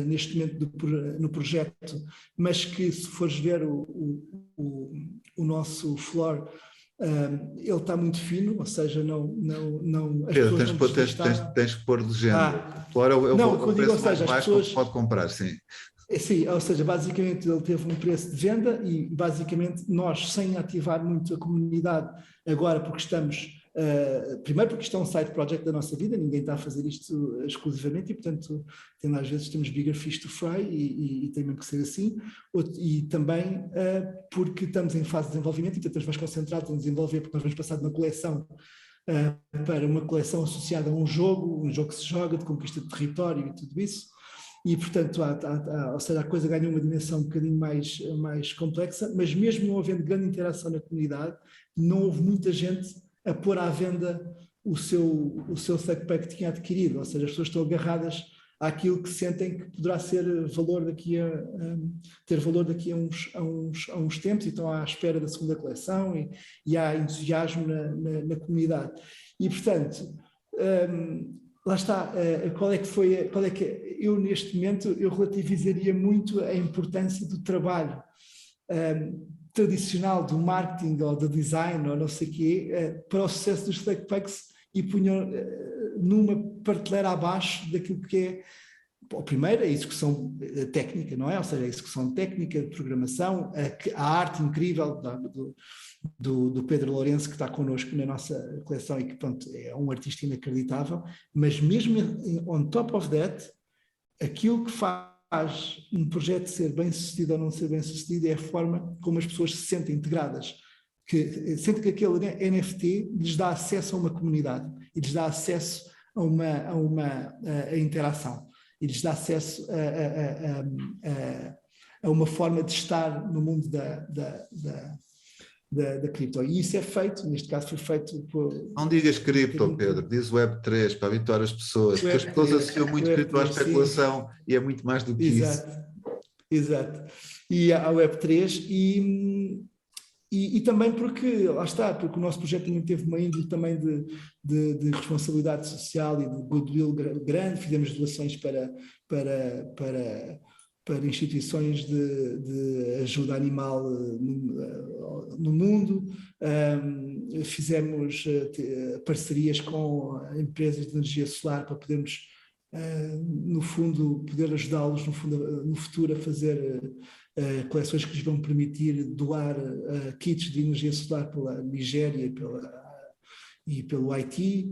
neste momento no projeto, mas que se fores ver o nosso floor, ele está muito fino, ou seja, não as Pedro, pessoas tens que pôr legenda. Floor é o preço mais baixo que pode comprar, sim. Sim, ou seja, basicamente ele teve um preço de venda e basicamente nós, sem ativar muito a comunidade agora, porque estamos, primeiro porque isto é um side project da nossa vida, ninguém está a fazer isto exclusivamente e portanto às vezes temos bigger fish to fry e tem mesmo que ser assim, e também porque estamos em fase de desenvolvimento e portanto estamos mais concentrados em desenvolver, porque nós vamos passar de uma coleção para uma coleção associada a um jogo que se joga, de conquista de território e tudo isso. E, portanto, ou seja, a coisa ganha uma dimensão um bocadinho mais complexa, mas mesmo não havendo grande interação na comunidade, não houve muita gente a pôr à venda o seu Thugbag que tinha adquirido, ou seja, as pessoas estão agarradas àquilo que sentem que poderá ter valor daqui a uns tempos e estão à espera da segunda coleção e há entusiasmo na comunidade. E, portanto... lá está, qual é que eu neste momento eu relativizaria muito a importância do trabalho tradicional do marketing ou do design ou não sei o quê para o sucesso dos Thugbacks e punham numa prateleira abaixo daquilo que é, primeiro, a execução técnica, não é? Ou seja, a execução técnica, de programação, a arte incrível do Pedro Lourenço, que está connosco na nossa coleção e que, pronto, é um artista inacreditável, mas mesmo on top of that, aquilo que faz um projeto ser bem sucedido ou não ser bem sucedido é a forma como as pessoas se sentem integradas, que sentem que aquele NFT lhes dá acesso a uma comunidade e lhes dá acesso a uma interação e lhes dá acesso a uma forma de estar no mundo da cripto. E isso é feito, neste caso foi feito por... Não digas cripto, Pedro, diz Web3 para habituar as pessoas, porque as pessoas associam muito cripto à especulação e é muito mais do que isso. Exato. E a Web3 e também porque, lá está, porque o nosso projeto também teve uma índole também de responsabilidade social e de goodwill grande, fizemos doações para instituições de ajuda animal no mundo, fizemos parcerias com empresas de energia solar para podermos, no fundo, poder ajudá-los no futuro a fazer coleções que lhes vão permitir doar kits de energia solar pela Nigéria e pelo Haiti.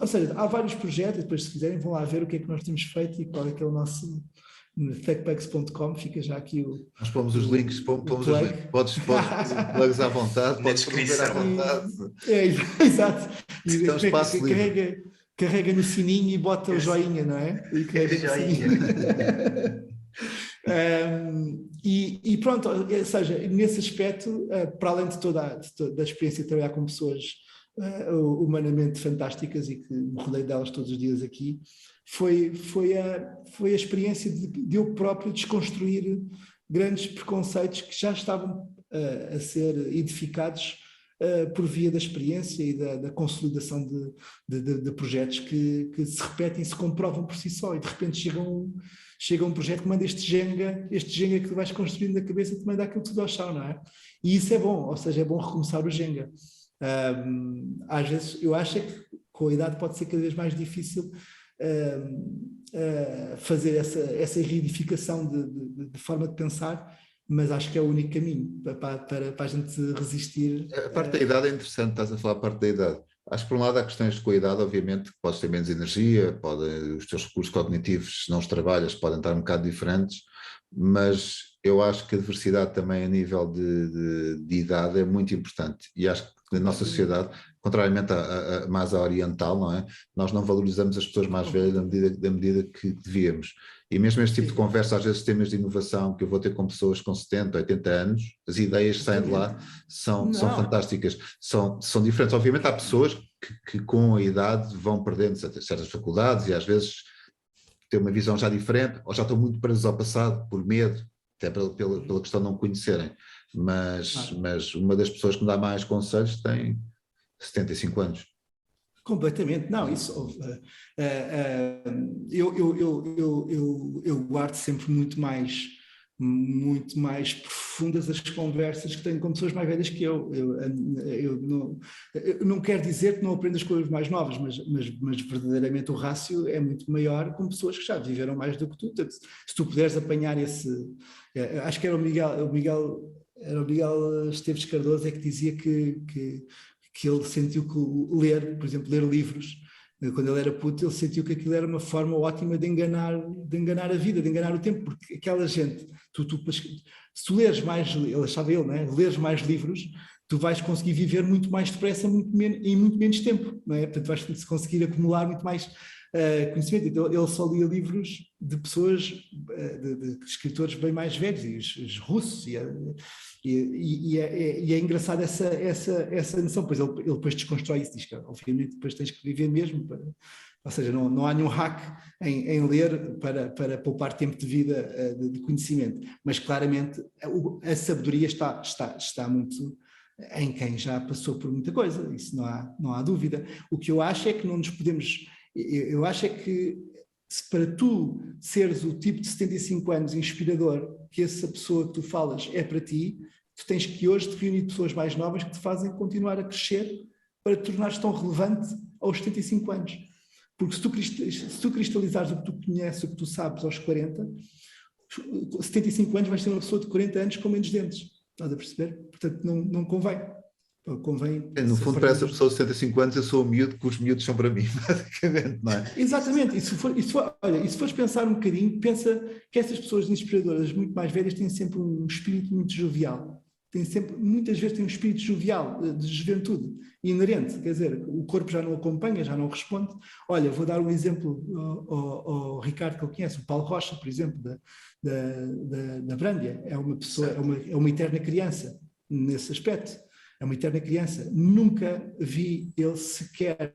Ou seja, há vários projetos, depois se quiserem vão lá ver o que é que nós temos feito e qual é que é o nosso... No thugbacks.com fica já aqui o... Nós pomos os links, os links. Podes plugs à vontade, podes ver à vontade. Exato. E é um espaço carrega no sininho e bota o joinha, não é? E carrega no sininho. E pronto, ou seja, nesse aspecto, para além de toda a experiência de trabalhar com pessoas humanamente fantásticas e que me rodeio delas todos os dias aqui, foi a experiência de eu próprio desconstruir grandes preconceitos que já estavam a ser edificados por via da experiência e da consolidação de projetos que se repetem e se comprovam por si só, e de repente chega um projeto que manda este Jenga que tu vais construindo na cabeça também dá aquilo tudo ao chão, não é? E isso é bom, ou seja, é bom recomeçar o Jenga. Às vezes eu acho que com a idade pode ser cada vez mais difícil fazer essa reedificação de forma de pensar, mas acho que é o único caminho para a gente resistir. A parte da idade é interessante, estás a falar a parte da idade. Acho que por um lado há questões com a idade, obviamente, que podes ter menos energia, os teus recursos cognitivos, se não os trabalhas, podem estar um bocado diferentes, mas eu acho que a diversidade também a nível de idade é muito importante e acho que na nossa sociedade, contrariamente mais à oriental, não é? Nós não valorizamos as pessoas mais velhas da medida que devíamos. E mesmo este tipo de conversa, às vezes temas de inovação que eu vou ter com pessoas com 70, 80 anos, as ideias que saem de lá são fantásticas, são diferentes. Obviamente há pessoas que com a idade vão perdendo certas faculdades e às vezes têm uma visão já diferente, ou já estão muito presos ao passado por medo, até pela questão de não conhecerem. Mas uma das pessoas que me dá mais conselhos tem 75 anos. Completamente, não, isso eu guardo sempre muito mais profundas as conversas que tenho com pessoas mais velhas que eu não quero dizer que não aprendo as coisas mais novas, mas verdadeiramente o rácio é muito maior com pessoas que já viveram mais do que tu. Se tu puderes apanhar acho que era o Miguel Esteves Cardoso é que dizia que ele sentiu que ler, por exemplo, ler livros, quando ele era puto, ele sentiu que aquilo era uma forma ótima de enganar a vida, de enganar o tempo, porque aquela gente, se tu leres mais, ele achava ele, não é? Leres mais livros, tu vais conseguir viver muito mais depressa em muito menos tempo, não é? Portanto, vais conseguir acumular muito mais conhecimento. Então, ele só lia livros de pessoas, de escritores bem mais velhos, e os russos, e é engraçado essa noção, pois ele depois desconstrói isso, diz que obviamente depois tens que viver mesmo, ou seja, não há nenhum hack em ler para poupar tempo de vida de conhecimento, mas claramente a sabedoria está muito em quem já passou por muita coisa, isso não há dúvida. O que eu acho é que não nos podemos, eu acho é que se para tu seres o tipo de 75 anos inspirador, que essa pessoa que tu falas é para ti, tu tens que hoje te reunir pessoas mais novas que te fazem continuar a crescer para te tornares tão relevante aos 75 anos. Porque se tu cristalizares o que tu conheces, o que tu sabes aos 40, 75 anos vais ser uma pessoa de 40 anos com menos dentes. Estás a perceber? Portanto, não convém. No fundo, para essa pessoa de 65 anos, eu sou o miúdo que os miúdos são para mim, basicamente, não é? Exatamente. E se fores pensar um bocadinho, pensa que essas pessoas inspiradoras muito mais velhas têm sempre um espírito muito jovial. Muitas vezes têm um espírito jovial, de juventude, inerente. Quer dizer, o corpo já não acompanha, já não responde. Olha, vou dar um exemplo ao Ricardo, que ele conhece, o Paulo Rocha, por exemplo, da Brândia. É uma pessoa, é uma eterna criança nesse aspecto. É uma eterna criança. Nunca vi ele sequer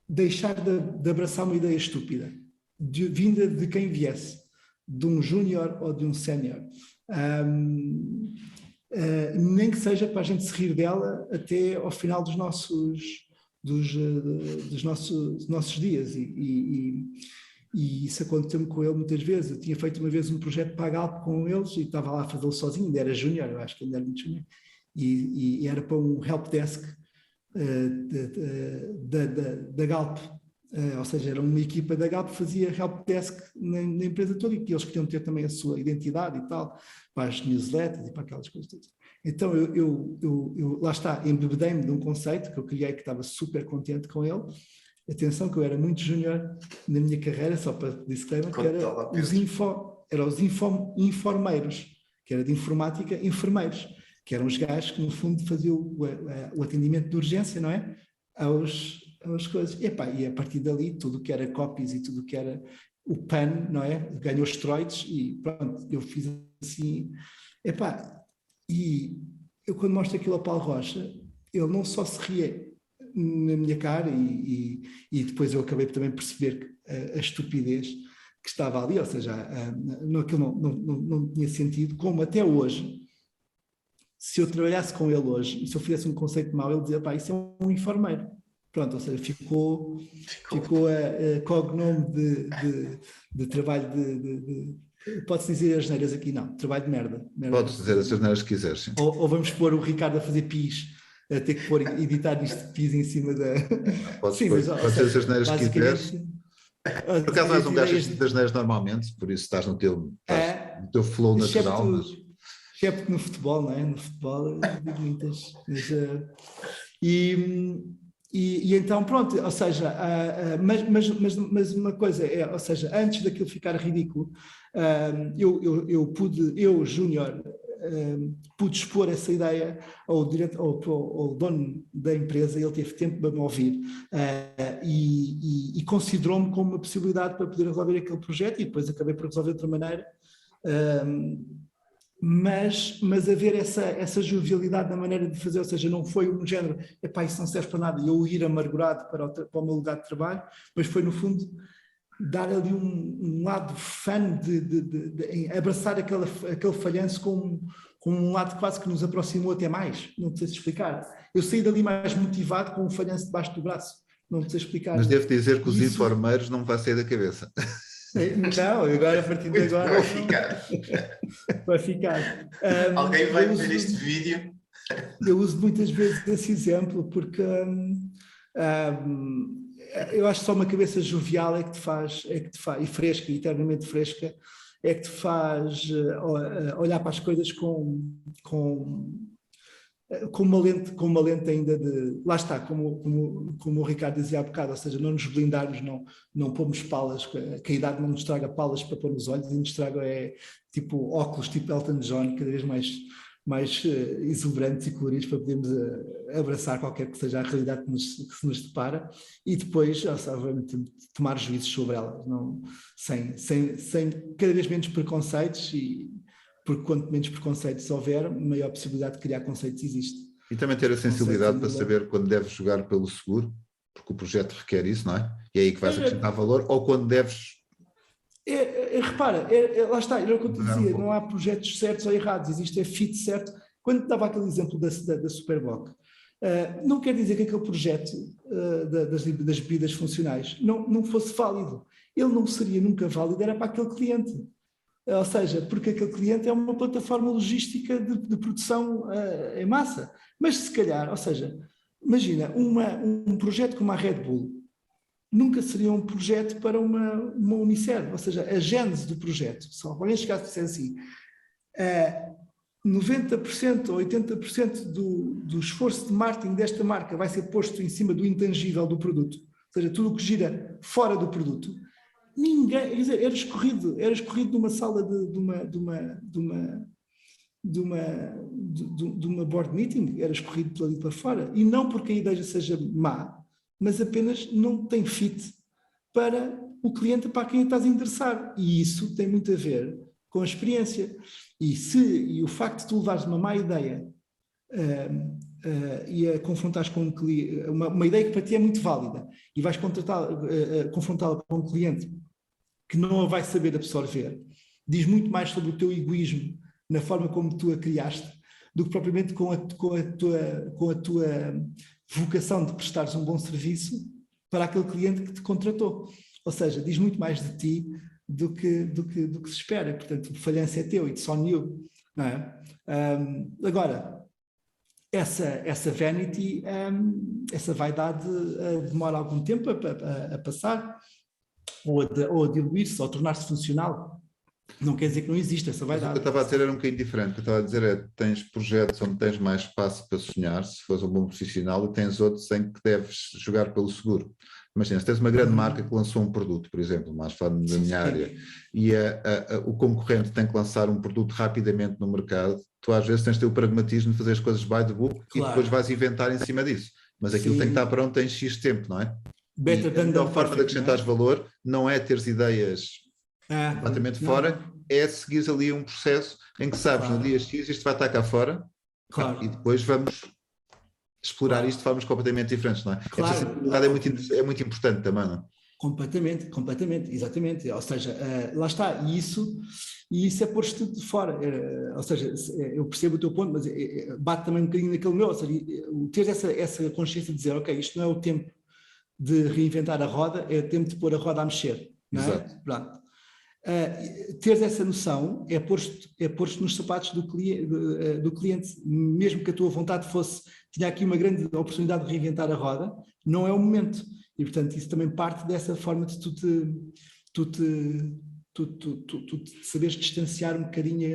deixar de abraçar uma ideia estúpida, vinda de quem viesse, de um júnior ou de um sénior. Nem que seja para a gente se rir dela até ao final dos nossos dias. E isso aconteceu-me com ele muitas vezes. Eu tinha feito uma vez um projeto para a Galp com eles e estava lá a fazê-lo sozinho, ainda era júnior, eu acho que ainda era muito júnior, e era para um helpdesk da Galp, ou seja, era uma equipa da Galp que fazia helpdesk na empresa toda, e que eles queriam ter também a sua identidade e tal, para as newsletters e para aquelas coisas todas. Então eu lá está, embebedei-me de um conceito que eu criei, que estava super contente com ele. Atenção que eu era muito júnior na minha carreira, só para disclaimer, que era os informeiros, que era de informática, enfermeiros, que eram os gajos que no fundo faziam o atendimento de urgência, não é? Às coisas. E a partir dali, tudo o que era copies e tudo o que era o PAN, não é? Ganhou esteroides e pronto, eu fiz assim. E eu quando mostro aquilo ao Paulo Rocha, ele não só se ria na minha cara e depois eu acabei também perceber a estupidez que estava ali, ou seja, aquilo não tinha sentido, como até hoje, se eu trabalhasse com ele hoje, e se eu fizesse um conceito mau, ele dizia, isso é um enfermeiro. Pronto, ou seja, ficou a cognome de trabalho pode-se dizer as neiras aqui? Não, trabalho de merda. Podes dizer as neiras que quiseres, sim. Ou vamos pôr o Ricardo a fazer pis, a ter que editar isto pis em cima da... Podes dizer as neiras que quiseres. Por acaso não és um gajo das neiras normalmente, por isso estás no teu flow natural. Excepto no futebol, não é? No futebol eu digo muitas... E então, pronto, ou seja, mas uma coisa é, ou seja, antes daquilo ficar ridículo, eu, Júnior, pude expor essa ideia ao dono da empresa, ele teve tempo para me ouvir e considerou-me como uma possibilidade para poder resolver aquele projeto, e depois acabei por resolver de outra maneira. Mas haver essa jovialidade na maneira de fazer, ou seja, não foi um género, epá, isso não serve para nada, e eu ir amargurado para o meu lugar de trabalho, mas foi no fundo dar ali um lado fun de abraçar aquele falhanço com um lado quase que nos aproximou até mais, não sei se explicar. Eu saí dali mais motivado com um falhanço debaixo do braço, não sei explicar. Mas devo dizer que os informeiros não vai sair da cabeça. Não, agora a partir de agora vai ficar. Vai ficar. Alguém vai ver este vídeo? Eu uso muitas vezes esse exemplo porque eu acho que só uma cabeça jovial é que te faz, e fresca, eternamente fresca, é que te faz olhar para as coisas com uma lente ainda de... Lá está, como o Ricardo dizia há bocado, ou seja, não nos blindarmos, não pomos palas, que a idade não nos traga palas para pôr nos olhos, e nos traga tipo óculos, tipo Elton John, cada vez mais exuberantes e coloridos para podermos abraçar qualquer que seja a realidade que se nos depara, e depois, obviamente, tomar juízos sobre elas, sem cada vez menos preconceitos, porque quanto menos preconceitos houver, maior possibilidade de criar conceitos existe. E também ter a sensibilidade para saber quando deves jogar pelo seguro, porque o projeto requer isso, não é? E é aí que vais acrescentar valor, ou quando deves... Repara, lá está, era o que eu te dizia, não há projetos certos ou errados, existe fit certo. Quando dava aquele exemplo da Superboc, não quer dizer que aquele projeto das bebidas funcionais não fosse válido. Ele não seria nunca válido, era para aquele cliente. Ou seja, porque aquele cliente é uma plataforma logística de produção em massa. Mas se calhar, ou seja, imagina, um projeto como a Red Bull nunca seria um projeto para uma Unicef, ou seja, a gênese do projeto. Se alguém chegasse e dissesse assim, 90% ou 80% do esforço de marketing desta marca vai ser posto em cima do intangível do produto, ou seja, tudo o que gira fora do produto. Ninguém, quer dizer, era escorrido numa sala de uma board meeting, era escorrido por ali para fora, e não porque a ideia seja má, mas apenas não tem fit para o cliente para quem estás a interessar, e isso tem muito a ver com a experiência, e o facto de tu levares uma má ideia e a confrontares com um cliente, uma ideia que para ti é muito válida, e vais confrontá-la com um cliente que não a vai saber absorver, diz muito mais sobre o teu egoísmo na forma como tu a criaste, do que propriamente com a tua vocação de prestares um bom serviço para aquele cliente que te contratou. Ou seja, diz muito mais de ti do que se espera. Portanto, o falhanço é teu, it's on you, não é? Agora, essa vanity, essa vaidade demora algum tempo a passar, ou a diluir-se, ou a tornar-se funcional. Não quer dizer que não existe essa vaidade. Mas o que eu estava a dizer era um bocadinho diferente. O que eu estava a dizer é, tens projetos onde tens mais espaço para sonhar, se fores um bom profissional, e tens outros em que deves jogar pelo seguro. Imagina, se tens uma grande marca que lançou um produto, por exemplo, mais falando da minha área, e o concorrente tem que lançar um produto rapidamente no mercado, tu às vezes tens de ter o pragmatismo de fazer as coisas by the book, claro, e depois vais inventar em cima disso. Mas aquilo tem que estar pronto em X tempo, não é? Better than a forma de acrescentares valor não é teres ideias completamente fora, é seguires ali um processo em que sabes, claro, no dia X isto vai estar cá fora, claro, e depois vamos explorar, claro, isto de formas completamente diferentes, não é? Claro, essa simplicidade é muito importante também, não é? Completamente, exatamente. Ou seja, lá está, e isso é pôr-se tudo de fora. Ou seja, eu percebo o teu ponto, mas bate também um bocadinho naquele meu, ou seja, ter essa consciência de dizer, ok, isto não é o tempo de reinventar a roda, é o tempo de pôr a roda a mexer, não é? Exato. Pronto. Teres essa noção é pôr-te nos sapatos do cliente, mesmo que a tua vontade tinha aqui uma grande oportunidade de reinventar a roda, não é o momento, e portanto isso também parte dessa forma de tu saberes distanciar um bocadinho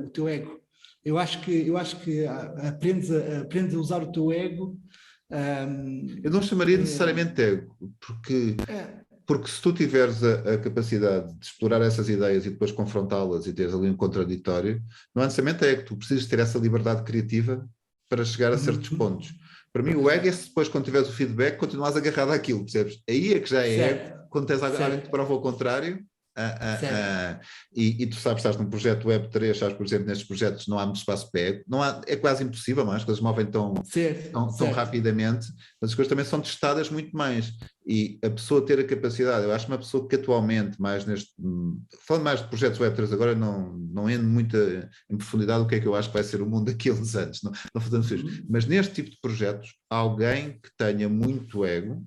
o teu ego. Eu acho que aprendes a usar o teu ego. Eu não chamaria necessariamente ego, porque Porque se tu tiveres a capacidade de explorar essas ideias e depois confrontá-las e teres ali um contraditório, não necessariamente é que tu precisas ter essa liberdade criativa para chegar a certos pontos. Para mim, o ego é se depois, quando tiveres o feedback, continuas agarrado àquilo, percebes? Aí é que já é ego, quando tens alguém que te prova o contrário. E tu sabes, estás num projeto Web3, sabes, por exemplo, nestes projetos não há muito espaço para ego, não há, é quase impossível, mas as coisas movem tão rapidamente, mas as coisas também são testadas muito mais, e a pessoa ter a capacidade, eu acho uma pessoa que atualmente, mais neste, falando mais de projetos Web3 agora, não entro muito em profundidade o que é que eu acho que vai ser o mundo daqui a uns anos, não fazemos isso, mas neste tipo de projetos, alguém que tenha muito ego,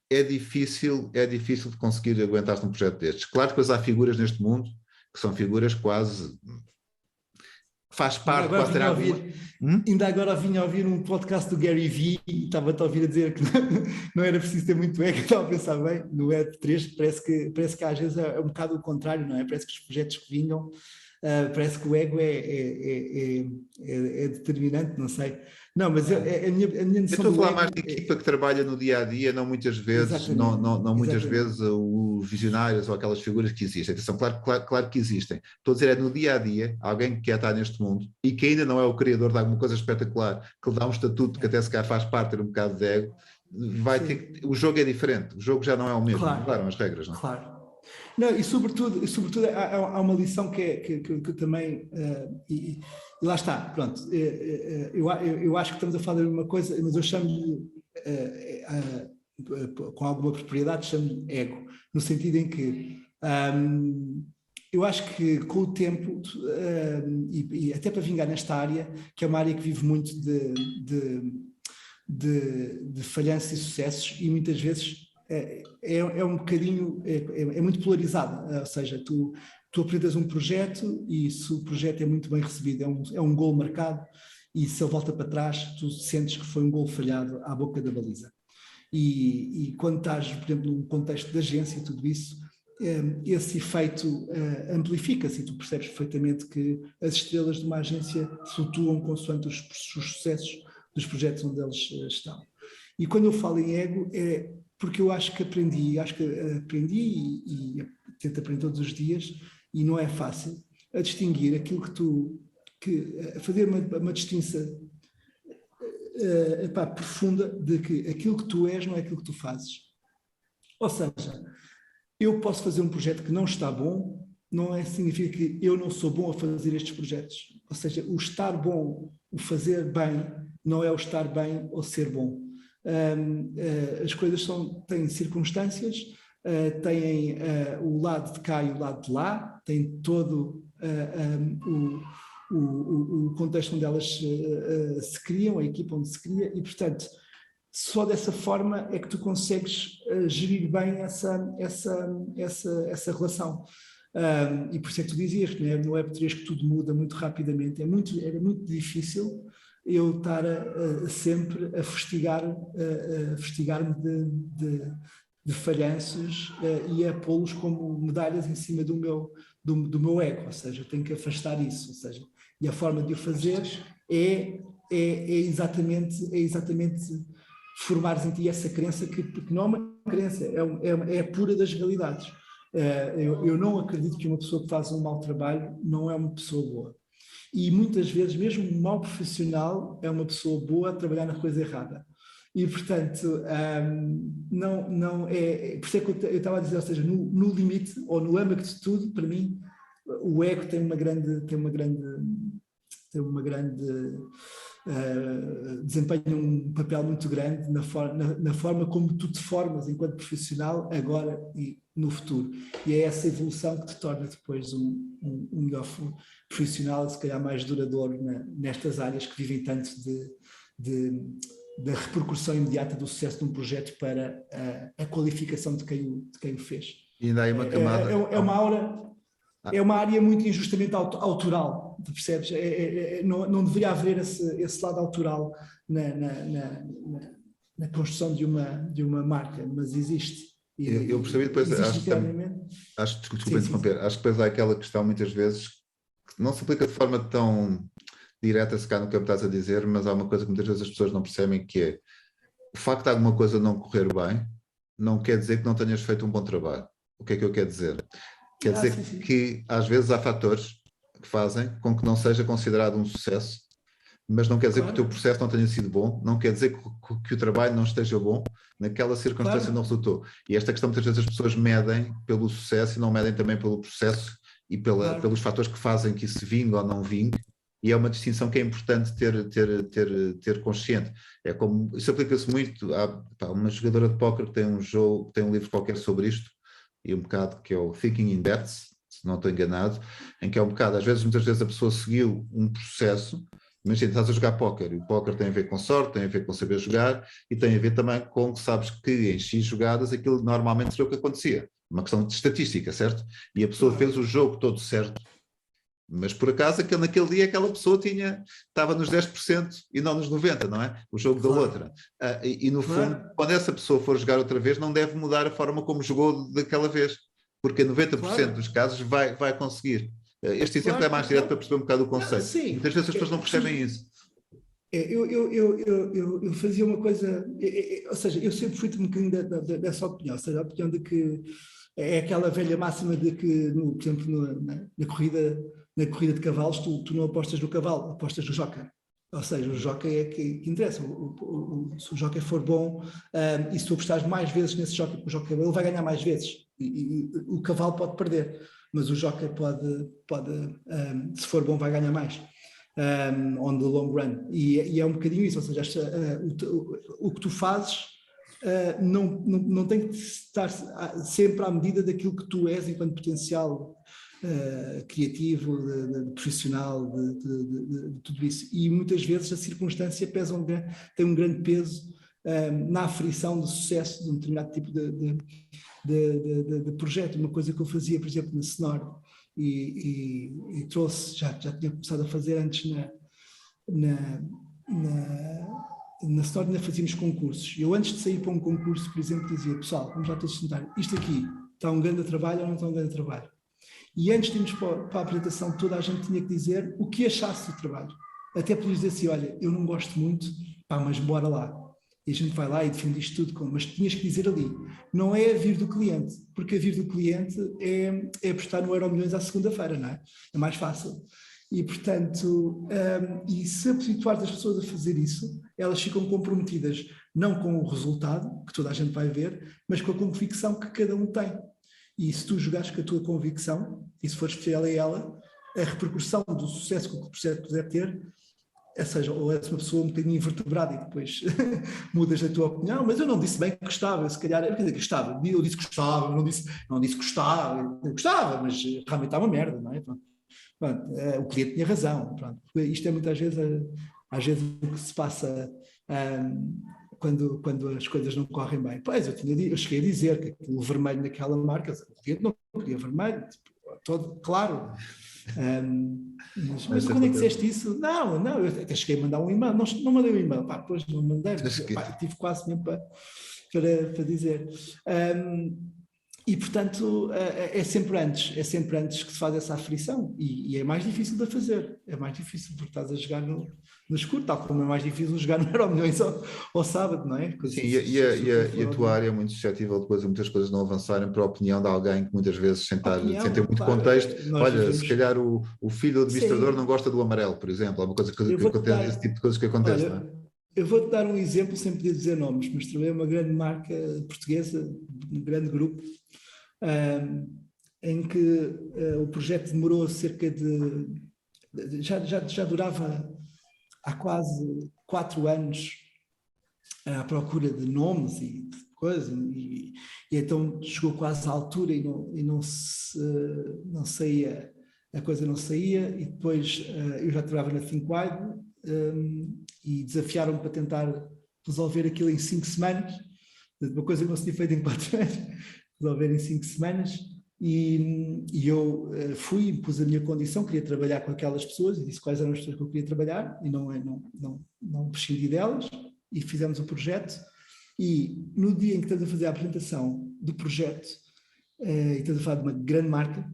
é difícil de conseguir aguentar-se num projeto destes. Claro que depois há figuras neste mundo que são figuras quase... Faz parte... Ainda agora vinha a ouvir um podcast do Gary Vee e estava-te a ouvir a dizer que não era preciso ter muito ego, estava a pensar bem, no Web3 parece que às vezes é um bocado o contrário, não é? Parece que os projetos que vinham, parece que o ego é determinante, não sei. Não, mas a minha noção. Eu estou a falar mais de equipa que trabalha no dia a dia, não muitas vezes, não muitas vezes os visionários ou aquelas figuras que existem. Atenção, claro que existem. Estou a dizer, é no dia a dia, alguém que quer estar neste mundo e que ainda não é o criador de alguma coisa espetacular, que lhe dá um estatuto que até se calhar faz parte de um bocado de ego, o jogo é diferente, o jogo já não é o mesmo, mudaram as regras, não é? Claro. Não, e sobretudo há uma lição que também, e lá está, pronto, eu acho que estamos a falar de uma coisa, mas eu chamo-lhe, com alguma propriedade, chamo-lhe ego, no sentido em que eu acho que com o tempo, e até para vingar nesta área, que é uma área que vive muito de falhanças e sucessos, e muitas vezes é um bocadinho, é muito polarizado, ou seja, tu apresentas um projeto e se o projeto é muito bem recebido, é um golo marcado, e se ele volta para trás, tu sentes que foi um golo falhado à boca da baliza. E quando estás, por exemplo, num contexto de agência e tudo isso, esse efeito amplifica-se e tu percebes perfeitamente que as estrelas de uma agência flutuam consoante os sucessos dos projetos onde eles estão. E quando eu falo em ego, é porque eu acho que aprendi e tento aprender todos os dias, e não é fácil, a distinguir aquilo a fazer uma distinção profunda de que aquilo que tu és não é aquilo que tu fazes. Ou seja, eu posso fazer um projeto que não está bom, significa que eu não sou bom a fazer estes projetos. Ou seja, o estar bom, o fazer bem, não é o estar bem ou ser bom. As coisas têm circunstâncias, têm o lado de cá e o lado de lá, têm todo o contexto onde elas se criam, a equipa onde se cria, e portanto só dessa forma é que tu consegues gerir bem essa relação. E por isso é que tu dizias que no Web3 que tudo muda muito rapidamente, era muito difícil eu estar sempre a fustigar-me de falhanços e a pô-los como medalhas em cima do meu ego, ou seja, eu tenho que afastar isso, ou seja, e a forma de o fazer é exatamente formares em ti essa crença porque não é uma crença, é a pura das realidades. Eu não acredito que uma pessoa que faz um mau trabalho não é uma pessoa boa. E muitas vezes, mesmo um mau profissional é uma pessoa boa a trabalhar na coisa errada. E, portanto, não é... Por isso é que eu estava a dizer, ou seja, no limite, ou no âmbito de tudo, para mim, o ego desempenha um papel muito grande na forma como tu te formas enquanto profissional agora e no futuro. E é essa evolução que te torna depois um melhor profissional, se calhar mais duradouro nestas áreas que vivem tanto da repercussão imediata do sucesso de um projeto para a qualificação de quem o fez. E ainda há uma camada... É uma área muito injustamente autoral, percebes? Não deveria haver esse lado autoral na construção de uma marca, mas existe. Eu percebi depois, desculpa interromper, acho que depois há aquela questão muitas vezes que não se aplica de forma tão direta, se cá no que estás a dizer, mas há uma coisa que muitas vezes as pessoas não percebem, que é o facto de alguma coisa não correr bem, não quer dizer que não tenhas feito um bom trabalho. O que é que eu quero dizer? Quer dizer sim. que às vezes há fatores que fazem com que não seja considerado um sucesso, mas não quer dizer que o teu processo não tenha sido bom, não quer dizer que o trabalho não esteja bom, naquela circunstância não resultou. E esta questão, muitas vezes as pessoas medem pelo sucesso e não medem também pelo processo e pelos fatores que fazem que isso vingue ou não vingue, e é uma distinção que é importante ter consciente. É como, isso aplica-se muito, há uma jogadora de póquer que tem um livro qualquer sobre isto, e um bocado que é o Thinking in Bets, se não estou enganado, em que é um bocado, muitas vezes a pessoa seguiu um processo. Imagina, estás a jogar póquer, e o póquer tem a ver com sorte, tem a ver com saber jogar, e tem a ver também com que sabes que em X jogadas aquilo normalmente seria o que acontecia. Uma questão de estatística, certo? E a pessoa fez o jogo todo certo, mas por acaso naquele dia aquela pessoa estava nos 10% e não nos 90%, não é? O jogo da outra. E no fundo, quando essa pessoa for jogar outra vez, não deve mudar a forma como jogou daquela vez, porque 90% dos casos vai conseguir. Este exemplo é mais direto para perceber um bocado o conceito. Sim. Muitas vezes as pessoas não percebem isso. Eu fazia uma coisa, ou seja, eu sempre fui um bocadinho dessa opinião, ou seja, a opinião de que é aquela velha máxima de que, por exemplo, na corrida de cavalos, tu não apostas no cavalo, apostas no jockey. Ou seja, o jockey é que interessa. Se o jockey for bom, e se tu apostares mais vezes nesse jockey, o jockey ele vai ganhar mais vezes. E o cavalo pode perder, mas o jockey pode se for bom, vai ganhar mais. On the long run. E é um bocadinho isso, ou seja, o que tu fazes não tem que estar sempre à medida daquilo que tu és enquanto potencial criativo, de profissional, de tudo isso. E muitas vezes a circunstância tem um grande peso na aferição de sucesso de um determinado tipo de projeto. Uma coisa que eu fazia, por exemplo, na Sonor, e trouxe, já tinha começado a fazer antes na Sonor, ainda fazíamos concursos. Eu, antes de sair para um concurso, por exemplo, dizia: pessoal, vamos lá todos sentar, isto aqui está um grande trabalho ou não está um grande trabalho? E antes de irmos para a apresentação, toda a gente tinha que dizer o que achasse do trabalho. Até podias dizer assim: olha, eu não gosto muito, mas bora lá. E a gente vai lá e defende isto tudo, mas tinhas que dizer ali. Não é a vir do cliente, porque a vir do cliente é apostar no Euromilhões à segunda-feira, não é? É mais fácil. E, portanto, e se habituar as pessoas a fazer isso, elas ficam comprometidas não com o resultado, que toda a gente vai ver, mas com a convicção que cada um tem. E se tu jogares com a tua convicção, e se fores fiel a ela, a repercussão do sucesso que o projeto puder ter, ou seja, ou és uma pessoa um bocadinho invertebrada e depois mudas a tua opinião, mas eu não disse bem que gostava, se calhar, quer dizer, que gostava, eu disse que gostava, não disse gostava, mas realmente está uma merda, não é? Pronto, o cliente tinha razão, pronto. Isto é muitas vezes, o que se passa quando as coisas não correm bem. Pois, eu cheguei a dizer que aquilo vermelho naquela marca, o cliente não queria vermelho, todo claro. Mas quando é que disseste isso? Não, eu até cheguei a mandar um e-mail, não mandei um e-mail, depois não mandei, tive quase mesmo para dizer. E, portanto, é sempre antes que se faz essa aferição, e é mais difícil de fazer, é mais difícil porque estás a jogar no escuro, tal como é mais difícil jogar no Euromilhões ao sábado, não é? Sim, e a tua área é muito suscetível depois a muitas coisas não avançarem para a opinião de alguém que muitas vezes, sem ter muito contexto, olha, se calhar o filho do administrador não gosta do amarelo, por exemplo, é uma coisa que acontece, esse tipo de coisas que acontece, não é? Eu vou-te dar um exemplo sem poder dizer nomes, mas trabalhei uma grande marca portuguesa, um grande grupo, em que o projeto demorou cerca de... Já durava há quase 4 anos à procura de nomes e de coisas, e então chegou quase à altura e não saía, a coisa não saía, e depois eu já trabalhava na ThinkWide, e desafiaram-me para tentar resolver aquilo em 5 semanas, uma coisa que não se tinha feito em 4 anos, resolver em 5 semanas, e eu fui, pus a minha condição, queria trabalhar com aquelas pessoas, e disse quais eram as pessoas que eu queria trabalhar, e não prescindi delas, e fizemos o projeto, e no dia em que estamos a fazer a apresentação do projeto, e estamos a falar de uma grande marca,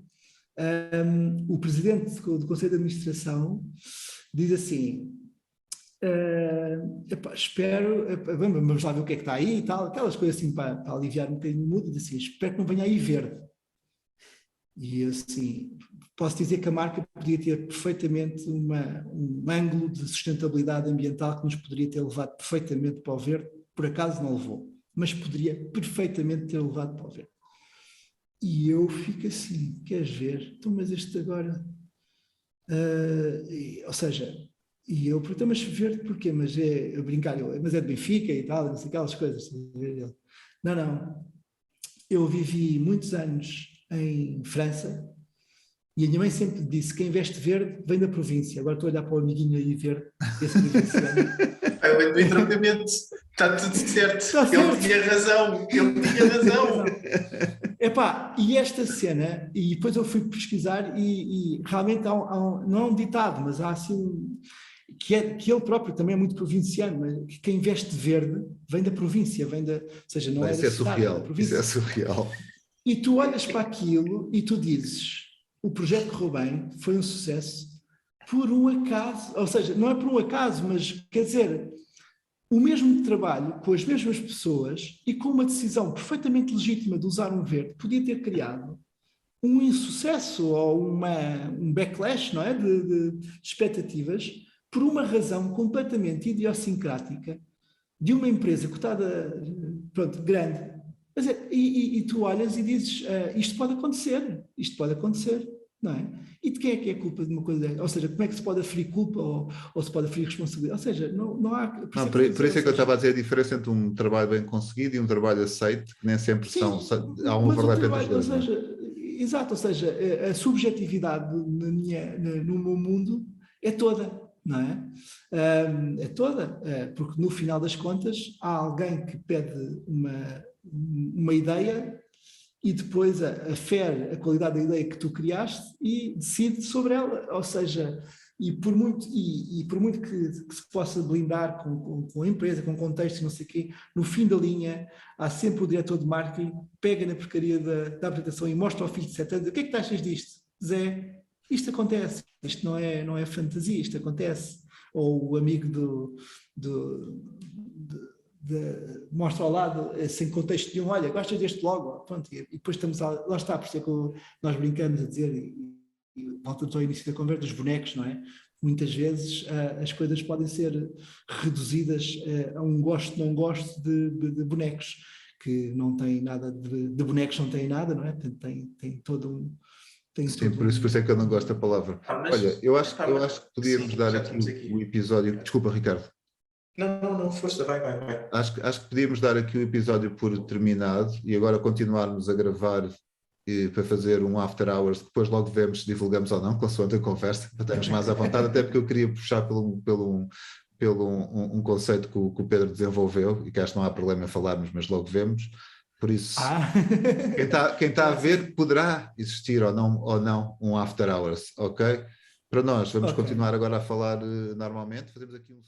o presidente do Conselho de Administração diz assim: Espero, vamos lá ver o que é que está aí e tal, aquelas coisas assim para aliviar um bocadinho o mood, assim, espero que não venha aí verde. E assim, posso dizer que a marca podia ter perfeitamente um ângulo de sustentabilidade ambiental que nos poderia ter levado perfeitamente para o verde, por acaso não levou, mas poderia perfeitamente ter levado para o verde. E eu fico assim, queres ver? Então, mas este agora... ou seja, e eu perguntei, mas verde porquê? Mas é a brincar, mas é de Benfica e tal, não sei, aquelas coisas. Não, eu vivi muitos anos em França e a minha mãe sempre disse: quem veste verde vem da província. Agora estou a olhar para o amiguinho aí verde, esse provinciano. Eu do tratamento, está tudo certo. Está certo. Ele tinha razão. Epá, e esta cena, e depois eu fui pesquisar e realmente não é um ditado, mas há assim, que ele próprio também é muito provinciano, mas que quem veste verde vem da província, ou seja, não é da cidade, é da província. Isso é surreal. E tu olhas para aquilo e tu dizes, o projeto correu bem, foi um sucesso, por um acaso, ou seja, não é por um acaso, mas quer dizer, o mesmo trabalho, com as mesmas pessoas e com uma decisão perfeitamente legítima de usar um verde, podia ter criado um insucesso ou um backlash, não é? de expectativas, por uma razão completamente idiosincrática de uma empresa cotada, pronto, grande. Mas e tu olhas e dizes, isto pode acontecer, não é? E de quem é que é a culpa de uma coisa dessa? Ou seja, como é que se pode aferir culpa ou se pode aferir responsabilidade? Ou seja, não há... Por isso é que eu estava a dizer a diferença entre um trabalho bem conseguido e um trabalho aceito, que nem sempre há um overlap entre os dois. Ou seja, exato, ou seja, a subjetividade no meu mundo é toda, não é? É toda, porque no final das contas há alguém que pede uma ideia e depois afere a qualidade da ideia que tu criaste e decide sobre ela, ou seja, e por muito que se possa blindar com a empresa, com o contexto, não sei o quê, no fim da linha há sempre o diretor de marketing, pega na porcaria da apresentação e mostra ao filho de 7 anos, o que é que tu achas disto? Zé, isto acontece, isto não é fantasia, isto acontece. Ou o amigo mostra ao lado, sem contexto nenhum, olha, gostas deste logo? Pronto, e depois lá está, por isso é que nós brincamos a dizer, e voltamos ao início da conversa, dos bonecos, não é? Muitas vezes as coisas podem ser reduzidas a um gosto, não gosto de bonecos, que não têm nada, de bonecos não têm nada, não é? Tem todo um... Sim, por isso é que eu não gosto da palavra. Olha, eu acho que podíamos dar aqui o episódio... Desculpa, Ricardo. Não, força, vai. Acho que podíamos dar aqui o episódio por terminado e agora continuarmos a gravar para fazer um after hours, depois logo vemos se divulgamos ou não, consoante a conversa, para termos mais à vontade, até porque eu queria puxar pelo um conceito que o Pedro desenvolveu e que acho que não há problema em falarmos, mas logo vemos. Por isso, quem está a ver poderá existir ou não um after hours, ok? Para nós, vamos continuar agora a falar normalmente, fazemos aqui um...